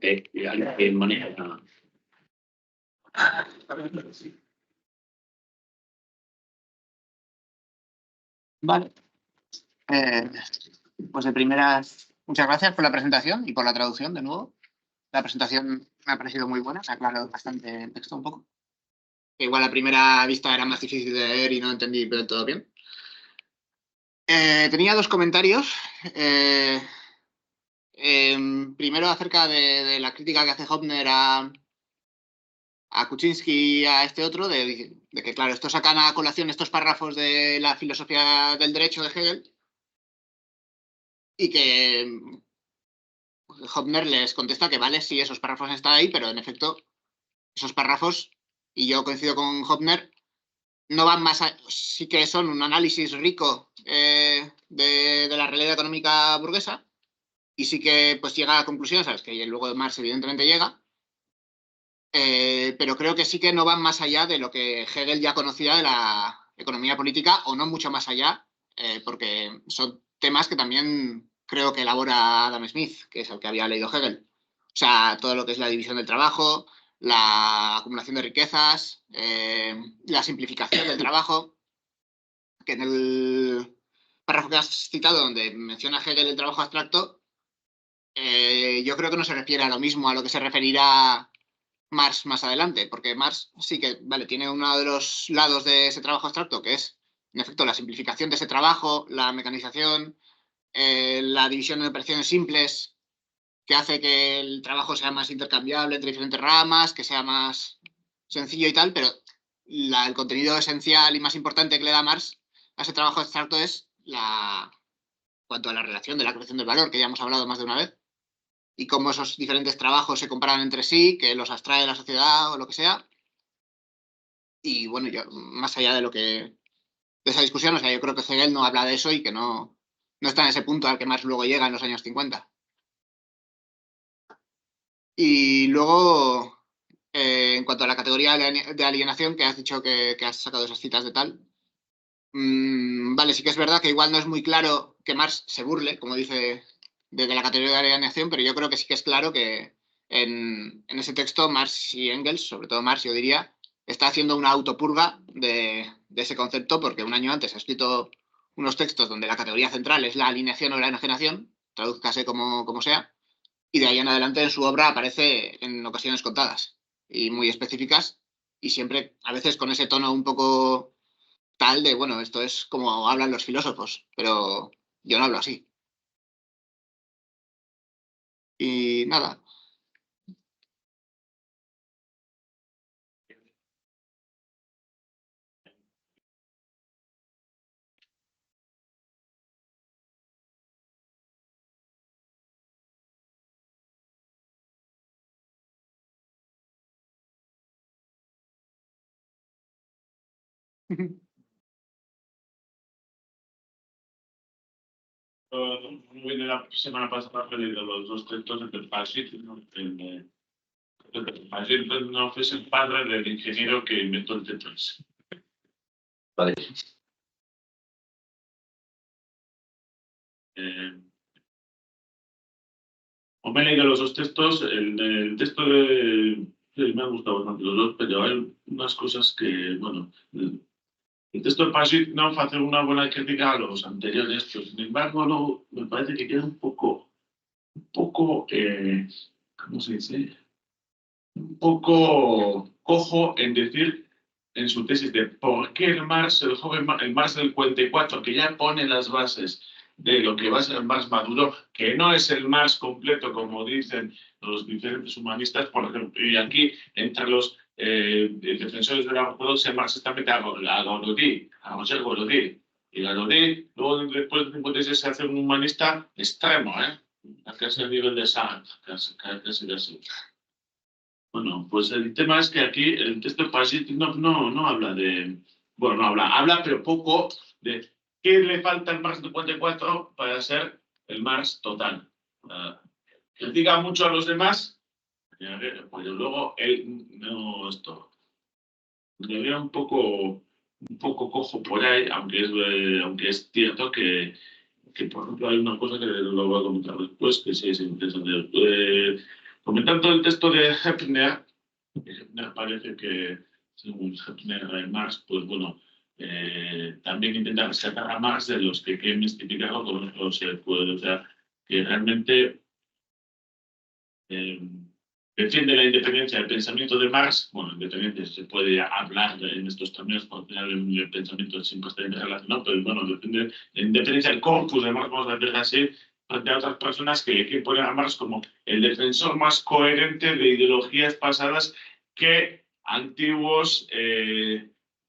¿Alguien maneja? Vale. Pues de primeras, muchas gracias por la presentación y por la traducción de nuevo. La presentación me ha parecido muy buena, se ha aclarado bastante el texto un poco. Igual a primera vista era más difícil de leer y no entendí del todo bien. Tenía dos comentarios. Primero acerca de la crítica que hace Hofner a Kuczynski y a este otro, de que, claro, esto sacan a colación estos párrafos de la filosofía del derecho de Hegel y que Hofner les contesta que vale, sí, esos párrafos están ahí, pero en efecto, esos párrafos, y yo coincido con Hofner, no van más allá, sí que son un análisis rico de la realidad económica burguesa, y sí que pues llega a conclusiones a las que luego Marx evidentemente llega, pero creo que sí que no van más allá de lo que Hegel ya conocía de la economía política, o no mucho más allá, porque son temas que también creo que elabora Adam Smith, que es el que había leído Hegel. O sea, todo lo que es la división del trabajo, la acumulación de riquezas, la simplificación del trabajo, que en el párrafo que has citado, donde menciona Hegel el trabajo abstracto, yo creo que no se refiere a lo mismo a lo que se referirá Marx más adelante, porque Marx sí que, vale, tiene uno de los lados de ese trabajo abstracto, que es, en efecto, la simplificación de ese trabajo, la mecanización, la división de operaciones simples, que hace que el trabajo sea más intercambiable entre diferentes ramas, que sea más sencillo y tal, pero el contenido esencial y más importante que le da Marx a ese trabajo abstracto es cuanto a la relación de la creación del valor, que ya hemos hablado más de una vez, y cómo esos diferentes trabajos se comparan entre sí, que los abstrae la sociedad o lo que sea. Y bueno, yo, más allá de esa discusión, o sea, yo creo que Hegel no habla de eso y que no está en ese punto al que Marx luego llega en los años 50. Y luego, en cuanto a la categoría de alienación, que has dicho que has sacado esas citas de tal, vale, sí que es verdad que igual no es muy claro que Marx se burle, como dice, de la categoría de alienación, pero yo creo que sí que es claro que en ese texto Marx y Engels, sobre todo Marx, yo diría, está haciendo una autopurga de ese concepto, porque un año antes ha escrito unos textos donde la categoría central es la alineación o la enajenación, tradúzcase como sea, y de ahí en adelante en su obra aparece en ocasiones contadas y muy específicas, y siempre, a veces con ese tono un poco tal de, bueno, esto es como hablan los filósofos, pero yo no hablo así. Y nada. Viene la semana pasada he leído los dos textos del Pagit. El Pagit no es el padre del ingeniero que inventó el Tetris. Vale. Me he leído los dos textos. El texto me ha gustado bastante los dos, pero hay unas cosas que, bueno, el texto de Pagit no hace una buena crítica a los anteriores, pero sin embargo, luego me parece que queda un poco, ¿cómo se dice? Un poco cojo en decir en su tesis de por qué el Marx, el joven el Marx del 44, que ya pone las bases de lo que va a ser el Marx maduro, que no es el Marx completo, como dicen los diferentes humanistas, por ejemplo, y aquí entre los defensores de la ortodoxia marxista mete a Gaudí, a Roger Gaudí. Y Gaudí, luego después de 56 se hace un humanista extremo, casi a nivel de Sartre, casi. Bueno, pues el tema es que aquí el texto de Pagit no habla de. Bueno, no habla, pero poco de qué le falta al Marx 54 para ser el Marx total. Critica mucho a los demás, pues luego él no esto. Le veo un poco cojo por ahí, aunque es cierto que, por ejemplo, hay una cosa que lo voy a comentar después, que sí es interesante. Comentando el texto de Heppner, me parece que, según Heppner Marx, pues bueno, también intenta rescatar a Marx de los que quieren mistificarlo con otros pueblos. O sea, que realmente defiende la independencia del pensamiento de Marx. Bueno, independencia se puede hablar en estos términos, porque al final el pensamiento siempre está interrelacionado, pero bueno, defiende la independencia del corpus de Marx, vamos a decir así, frente a otras personas que quieren poner a Marx como el defensor más coherente de ideologías pasadas que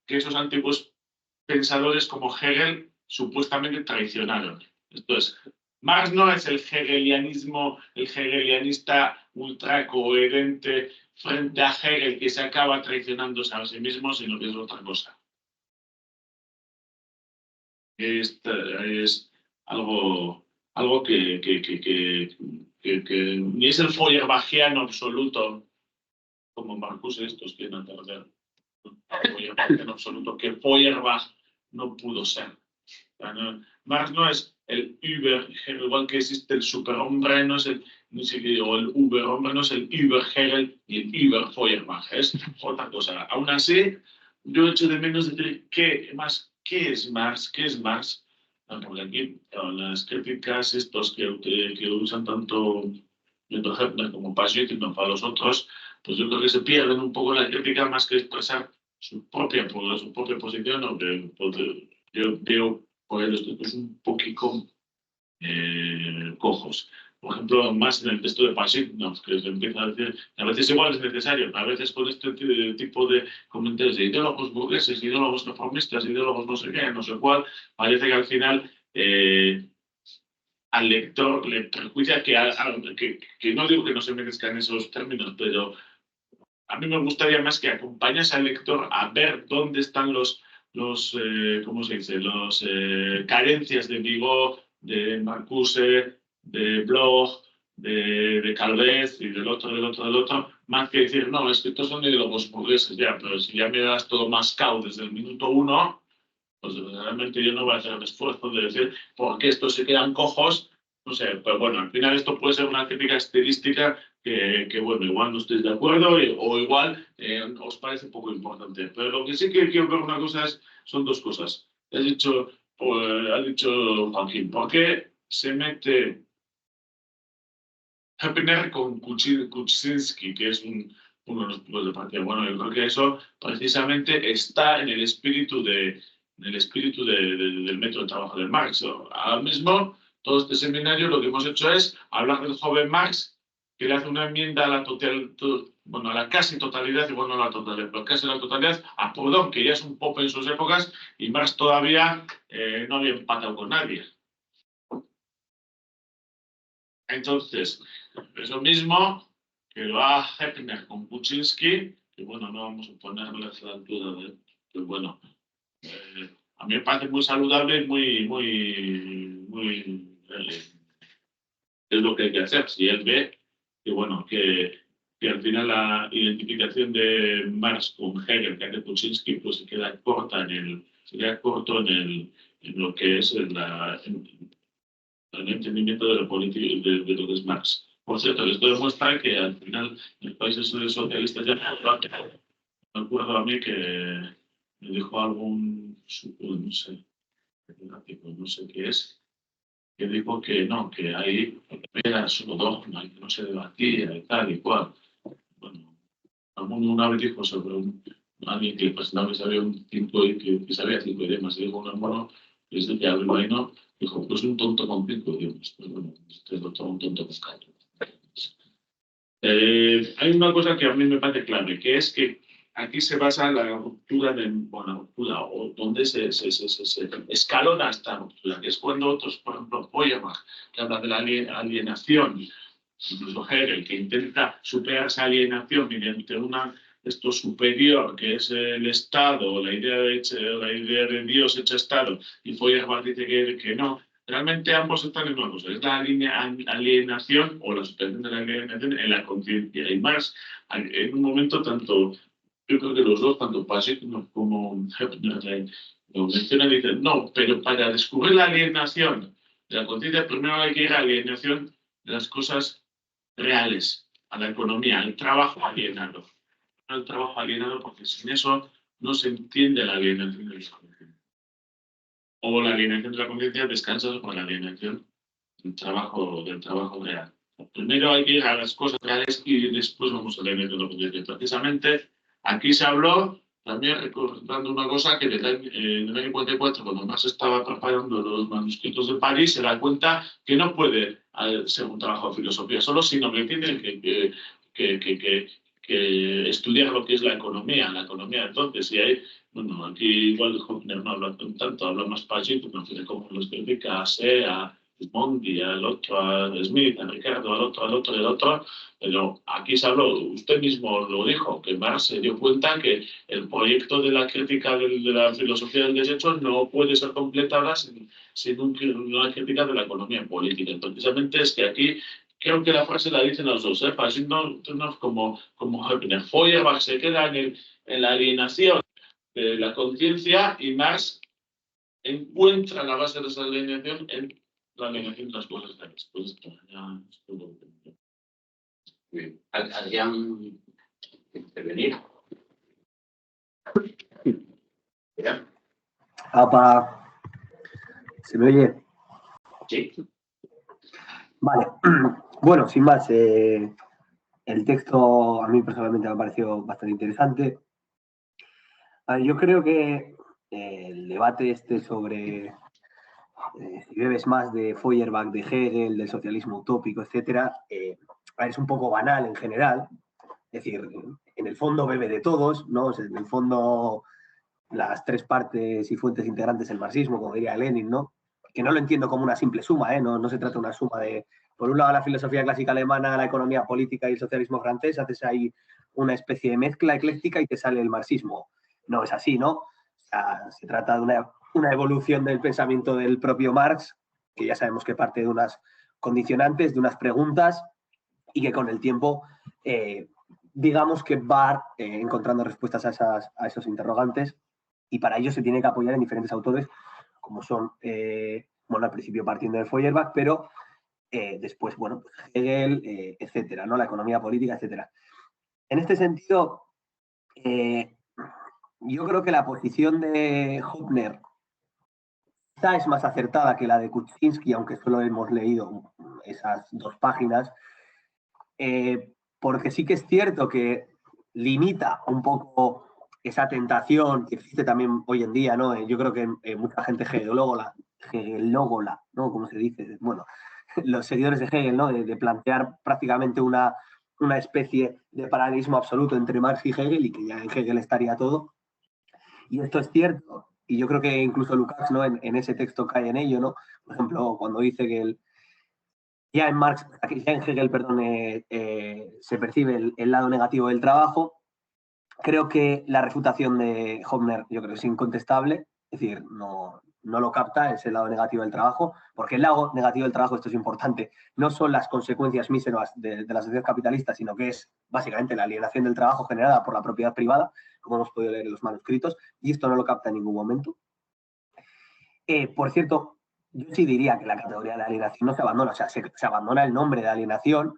esos antiguos pensadores como Hegel supuestamente traicionaron. Esto es, Marx no es el hegelianista ultra coherente frente a Hegel que se acaba traicionándose a sí mismo, sino que es otra cosa. Es algo que ni es el feuerbachiano absoluto, como Marcuse estos quieren entender. Feuerbachiano absoluto, que Feuerbach no pudo ser. Marx no es el Uber, igual que existe el superhombre, no es el Uberhombre, no es el Uber Hegel y el Uber Feuerbach, es otra cosa. Aún así, yo echo de menos decir ¿qué es Marx? ¿Qué es Marx? Porque aquí las críticas estos que usan tanto Heppner como Pagit y no para los otros, pues yo creo que se pierden un poco la crítica más que expresar su propia posición, o que yo veo por los textos un poquito cojos. Por ejemplo, más en el texto de Pagit, que se empieza a decir, a veces igual es necesario, a veces con este tipo de comentarios de ideólogos burgueses, ideólogos reformistas, ideólogos no sé qué, no sé cuál, parece que al final al lector le perjuicia que no digo que no se merezcan esos términos, pero a mí me gustaría más que acompañes al lector a ver dónde están ¿cómo se dice? Los carencias de Vigo, de Marcuse, de Bloch, de Calvez y del otro, más que decir, no, es que estos son ideólogos burgueses ya, pero si ya me das todo mascado desde el minuto 1, pues realmente yo no voy a hacer el esfuerzo de decir por qué estos se quedan cojos. No sé, pero bueno, al final esto puede ser una crítica estilística que bueno, igual no estáis de acuerdo o igual os parece poco importante. Pero lo que sí que quiero ver una cosa son dos cosas. Ha dicho Joaquín, ¿por qué se mete Hepner con Kuczynski, que es uno de los puntos de partida? Bueno, yo creo que eso precisamente está en el espíritu del método de trabajo de Marx. Ahora mismo, todo este seminario lo que hemos hecho es hablar del joven Marx, que le hace una enmienda a la a la casi totalidad, y bueno, no a la totalidad, pero casi la totalidad, a Proudhon, que ya es un pope en sus épocas, y Marx todavía no había empatado con nadie. Entonces, eso mismo que lo haga Hepner con Kuczynski, que bueno, no vamos a ponerle a la altura de... Pues bueno, a mí me parece muy saludable y es lo que hay que hacer. Si él ve que, bueno, que al final la identificación de Marx con Hegel, que hace Kuczynski, pues se queda corto en lo que es el entendimiento de lo político, de lo que es Marx. Por cierto, esto demuestra que al final los países socialistas ya me acuerdo a mí que me dijo algún, no sé qué es, que dijo que no, que ahí era solo dogma y que no se debatía y tal y cual. Bueno, una vez dijo sobre alguien que presentaba que sabía que sabía 5 idiomas, y dijo un hermano que es de Albaino, dijo, pues un tonto con 5 idiomas. Pues bueno, este es un tonto con 4. Hay una cosa que a mí me parece clave, que es que aquí se basa la ruptura o donde se escalona esta ruptura, que es cuando otros, por ejemplo, Feuerbach, que habla de la alienación, incluso Hegel, que intenta superar esa alienación mediante esto superior, que es el Estado, la idea de Dios hecho Estado, y Feuerbach dice que no. Realmente ambos están en una cosa, es la alienación o la superación de la alienación en la conciencia. Y Marx, en un momento tanto, yo creo que los dos, tanto Pasek como Hepner, lo mencionan y dicen, no, pero para descubrir la alienación de la conciencia, primero hay que ir a la alienación de las cosas reales, a la economía, al trabajo alienado. Al trabajo alienado, porque sin eso no se entiende la alienación de la conciencia. O la alienación de la conciencia descansa sobre la alienación del trabajo real. Primero hay que ir a las cosas reales y después vamos a la alienación de la conciencia. Precisamente aquí se habló, también recordando una cosa, que en el año 54, cuando Marx estaba preparando los manuscritos de París, se da cuenta que no puede ser un trabajo de filosofía solo, sino que tiene que estudiar lo que es la economía. Entonces, si hay, bueno, aquí igual Hofner no habla tanto, habla más Pagito, no sé cómo lo explica a Se, a Mondi, al otro, a Smith, a Ricardo, al otro, pero aquí se habló, usted mismo lo dijo, que Marx se dio cuenta que el proyecto de la crítica de la filosofía del desecho no puede ser completada sin una crítica de la economía política. Entonces, precisamente es que aquí creo que la frase la dicen los dos, no como Hepner. Feuerbach se queda en la alienación de la conciencia y Marx encuentra la base de esa alienación en la alienación de las cosas reales. Pues esto ya es todo. Bien. ¿Adrián intervenir? ¿Ya? Apa. ¿Se me oye? Sí. Vale. Bueno, sin más, el texto a mí personalmente me ha parecido bastante interesante. Yo creo que el debate este sobre si bebes más de Feuerbach, de Hegel, del socialismo utópico, etcétera, es un poco banal en general. Es decir, en el fondo bebe de todos, ¿no? O sea, en el fondo las 3 partes y fuentes integrantes del marxismo, como diría Lenin, ¿no? que no lo entiendo como una simple suma, no se trata de una suma de, por un lado, la filosofía clásica alemana, la economía política y el socialismo francés, haces ahí una especie de mezcla ecléctica y te sale el marxismo. No es así, ¿no? O sea, se trata de una evolución del pensamiento del propio Marx, que ya sabemos que parte de unas condicionantes, de unas preguntas, y que con el tiempo, digamos que va encontrando respuestas a esos interrogantes, y para ello se tiene que apoyar en diferentes autores, como son, bueno, al principio partiendo de Feuerbach, pero después, bueno, pues Hegel, etcétera, ¿no? La economía política, etcétera. En este sentido, yo creo que la posición de Hübner quizá es más acertada que la de Kuczynski, aunque solo hemos leído esas 2 páginas, porque sí que es cierto que limita un poco esa tentación que existe también hoy en día, ¿no? Yo creo que mucha gente hegelógola, ¿no? Como se dice, bueno, los seguidores de Hegel, ¿no? De plantear prácticamente una especie de paralelismo absoluto entre Marx y Hegel, y que ya en Hegel estaría todo. Y esto es cierto, y yo creo que incluso Lukács, ¿no? En ese texto cae en ello, ¿no? Por ejemplo, cuando dice que ya en Marx, ya en Hegel, perdón, se percibe el lado negativo del trabajo. Creo que la refutación de Hübner, yo creo que es incontestable, es decir, no lo capta ese lado negativo del trabajo, porque el lado negativo del trabajo, esto es importante, no son las consecuencias míseras de la sociedad capitalista, sino que es básicamente la alienación del trabajo generada por la propiedad privada, como hemos podido leer en los manuscritos, y esto no lo capta en ningún momento. Por cierto, yo sí diría que la categoría de la alienación no se abandona, o sea, se abandona el nombre de alienación.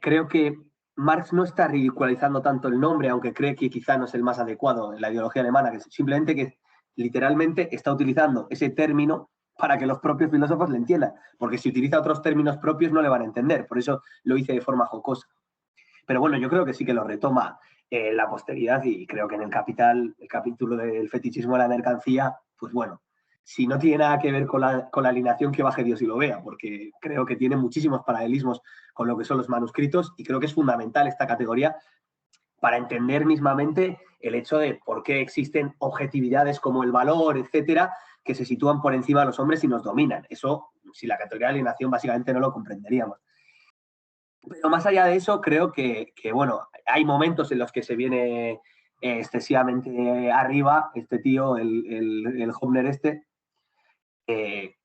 Creo que Marx no está ridiculizando tanto el nombre, aunque cree que quizá no es el más adecuado en la ideología alemana, que simplemente que literalmente está utilizando ese término para que los propios filósofos le entiendan, porque si utiliza otros términos propios no le van a entender, por eso lo hice de forma jocosa. Pero bueno, yo creo que sí que lo retoma la posteridad, y creo que en el Capital, el capítulo del fetichismo de la mercancía, pues bueno, si no tiene nada que ver con la alineación, que baje Dios y lo vea, porque creo que tiene muchísimos paralelismos con lo que son los manuscritos, y creo que es fundamental esta categoría para entender mismamente el hecho de por qué existen objetividades como el valor, etcétera, que se sitúan por encima de los hombres y nos dominan. Eso, si la categoría de alienación, básicamente no lo comprenderíamos. Pero más allá de eso, creo que bueno, hay momentos en los que se viene excesivamente arriba este tío, el Hübner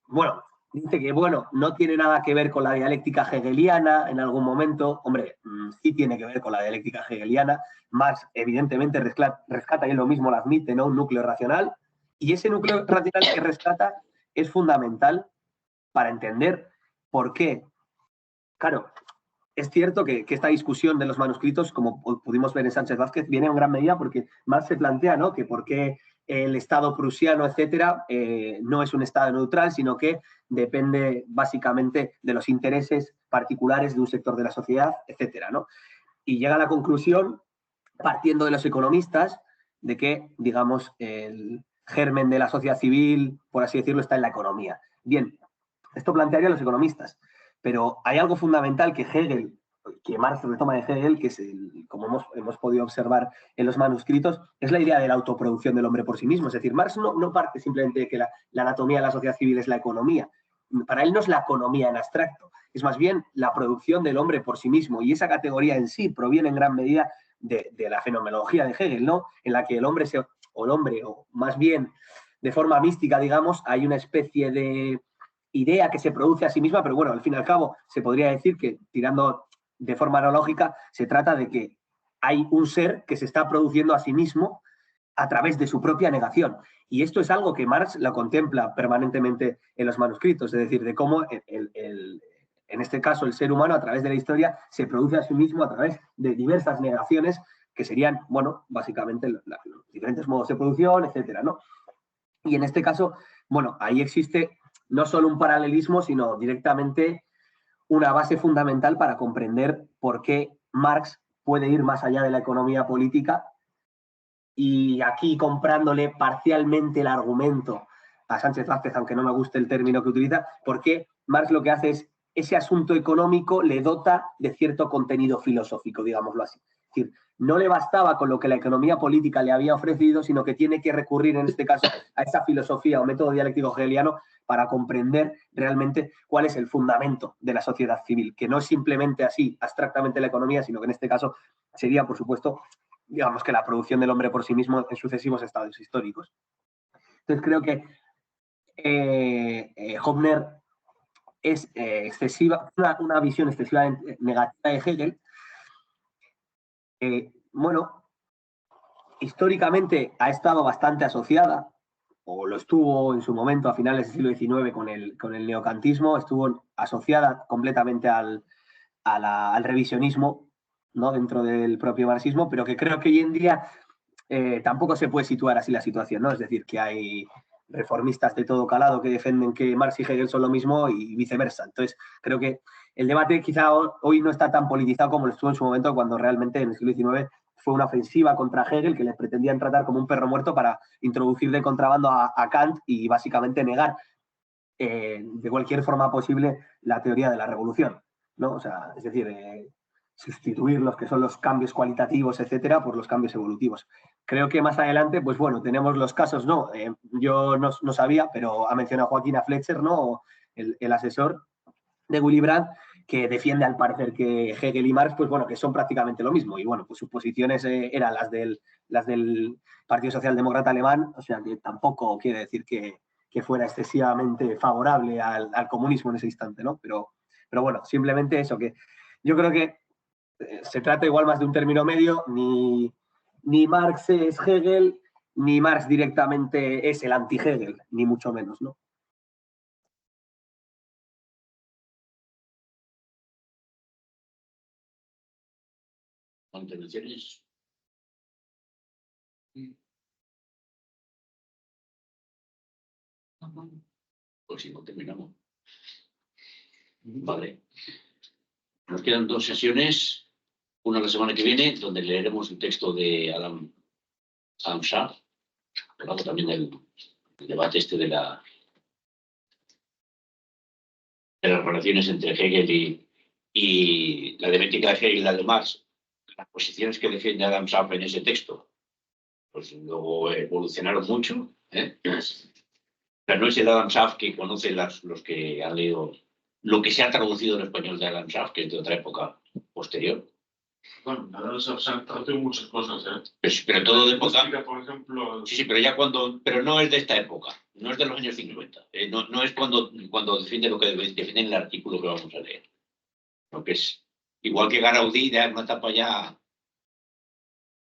bueno, dice que, bueno, no tiene nada que ver con la dialéctica hegeliana en algún momento. Hombre, sí tiene que ver con la dialéctica hegeliana. Marx, evidentemente, rescata, y él lo mismo lo admite, ¿no? Un núcleo racional. Y ese núcleo racional que rescata es fundamental para entender por qué. Claro, es cierto que esta discusión de los manuscritos, como pudimos ver en Sánchez Vázquez, viene en gran medida porque Marx se plantea, ¿no?, que por qué el Estado prusiano, etcétera, no es un Estado neutral, sino que depende básicamente de los intereses particulares de un sector de la sociedad, etcétera, ¿no? Y llega a la conclusión, partiendo de los economistas, de que, digamos, el germen de la sociedad civil, por así decirlo, está en la economía. Bien, esto plantearía a los economistas, pero hay algo fundamental que Marx retoma de Hegel, que es, como hemos podido observar en los manuscritos, es la idea de la autoproducción del hombre por sí mismo. Es decir, Marx no parte simplemente de que la anatomía de la sociedad civil es la economía. Para él no es la economía en abstracto, es más bien la producción del hombre por sí mismo, y esa categoría en sí proviene en gran medida de la fenomenología de Hegel, ¿no?, en la que el hombre, o más bien de forma mística, digamos, hay una especie de idea que se produce a sí misma, pero bueno, al fin y al cabo se podría decir que, tirando de forma analógica, se trata de que hay un ser que se está produciendo a sí mismo a través de su propia negación. Y esto es algo que Marx lo contempla permanentemente en los manuscritos, es decir, de cómo en este caso el ser humano a través de la historia se produce a sí mismo a través de diversas negaciones que serían, bueno, básicamente los diferentes modos de producción, etcétera, ¿no? Y en este caso, bueno, ahí existe no solo un paralelismo, sino directamente una base fundamental para comprender por qué Marx puede ir más allá de la economía política. Y aquí, comprándole parcialmente el argumento a Sánchez Vázquez, aunque no me guste el término que utiliza, porque Marx lo que hace es, ese asunto económico le dota de cierto contenido filosófico, digámoslo así. Es decir, no le bastaba con lo que la economía política le había ofrecido, sino que tiene que recurrir en este caso a esa filosofía o método dialéctico hegeliano para comprender realmente cuál es el fundamento de la sociedad civil, que no es simplemente así, abstractamente la economía, sino que en este caso sería, por supuesto, digamos que la producción del hombre por sí mismo en sucesivos estados históricos. Entonces creo que Hoffner es excesiva, una visión excesivamente negativa de Hegel. Bueno, históricamente ha estado bastante asociada, o lo estuvo en su momento a finales del siglo XIX con el neocantismo, estuvo asociada completamente al revisionismo, ¿no?, dentro del propio marxismo, pero que creo que hoy en día tampoco se puede situar así la situación, ¿no? Es decir, que hay reformistas de todo calado que defienden que Marx y Hegel son lo mismo y viceversa. Entonces, creo que el debate quizá hoy no está tan politizado como lo estuvo en su momento, cuando realmente en el siglo XIX fue una ofensiva contra Hegel que le pretendían tratar como un perro muerto para introducir de contrabando a Kant y básicamente negar de cualquier forma posible la teoría de la revolución, ¿no? O sea, es decir, sustituir los que son los cambios cualitativos, etcétera, por los cambios evolutivos. Creo que más adelante, pues bueno, tenemos los casos, ¿no? Yo no sabía, pero ha mencionado Joaquín a Fletcher, ¿no? El asesor de Willy Brandt, que defiende al parecer que Hegel y Marx, pues bueno, que son prácticamente lo mismo. Y bueno, pues sus posiciones eran las del Partido Socialdemócrata Alemán, o sea que tampoco quiere decir que fuera excesivamente favorable al comunismo en ese instante, ¿no? Pero bueno, simplemente eso, que yo creo que se trata igual más de un término medio, ni Marx es Hegel, ni Marx directamente es el anti-Hegel, ni mucho menos, ¿no? Intervenciones. Pues si no terminamos. Vale. Nos quedan 2 sesiones, una la semana que viene, donde leeremos el texto de Adam Schaff, hablando también del debate este de las relaciones entre Hegel y la dialéctica de Hegel y la de Marx, las posiciones que defiende Adam Schaff en ese texto, pues luego evolucionaron mucho, ¿eh? Pero no es el Adam Schaff que conoce los que han leído lo que se ha traducido en español de Adam Schaff, que es de otra época posterior. Bueno, Adam Schaff se han traducido muchas cosas, ¿eh? Pero todo de época. Por ejemplo. Sí, pero ya pero no es de esta época, no es de los años 50. No es cuando defiende lo que defiende en el artículo que vamos a leer. Lo que es igual que Garaudí, de una etapa ya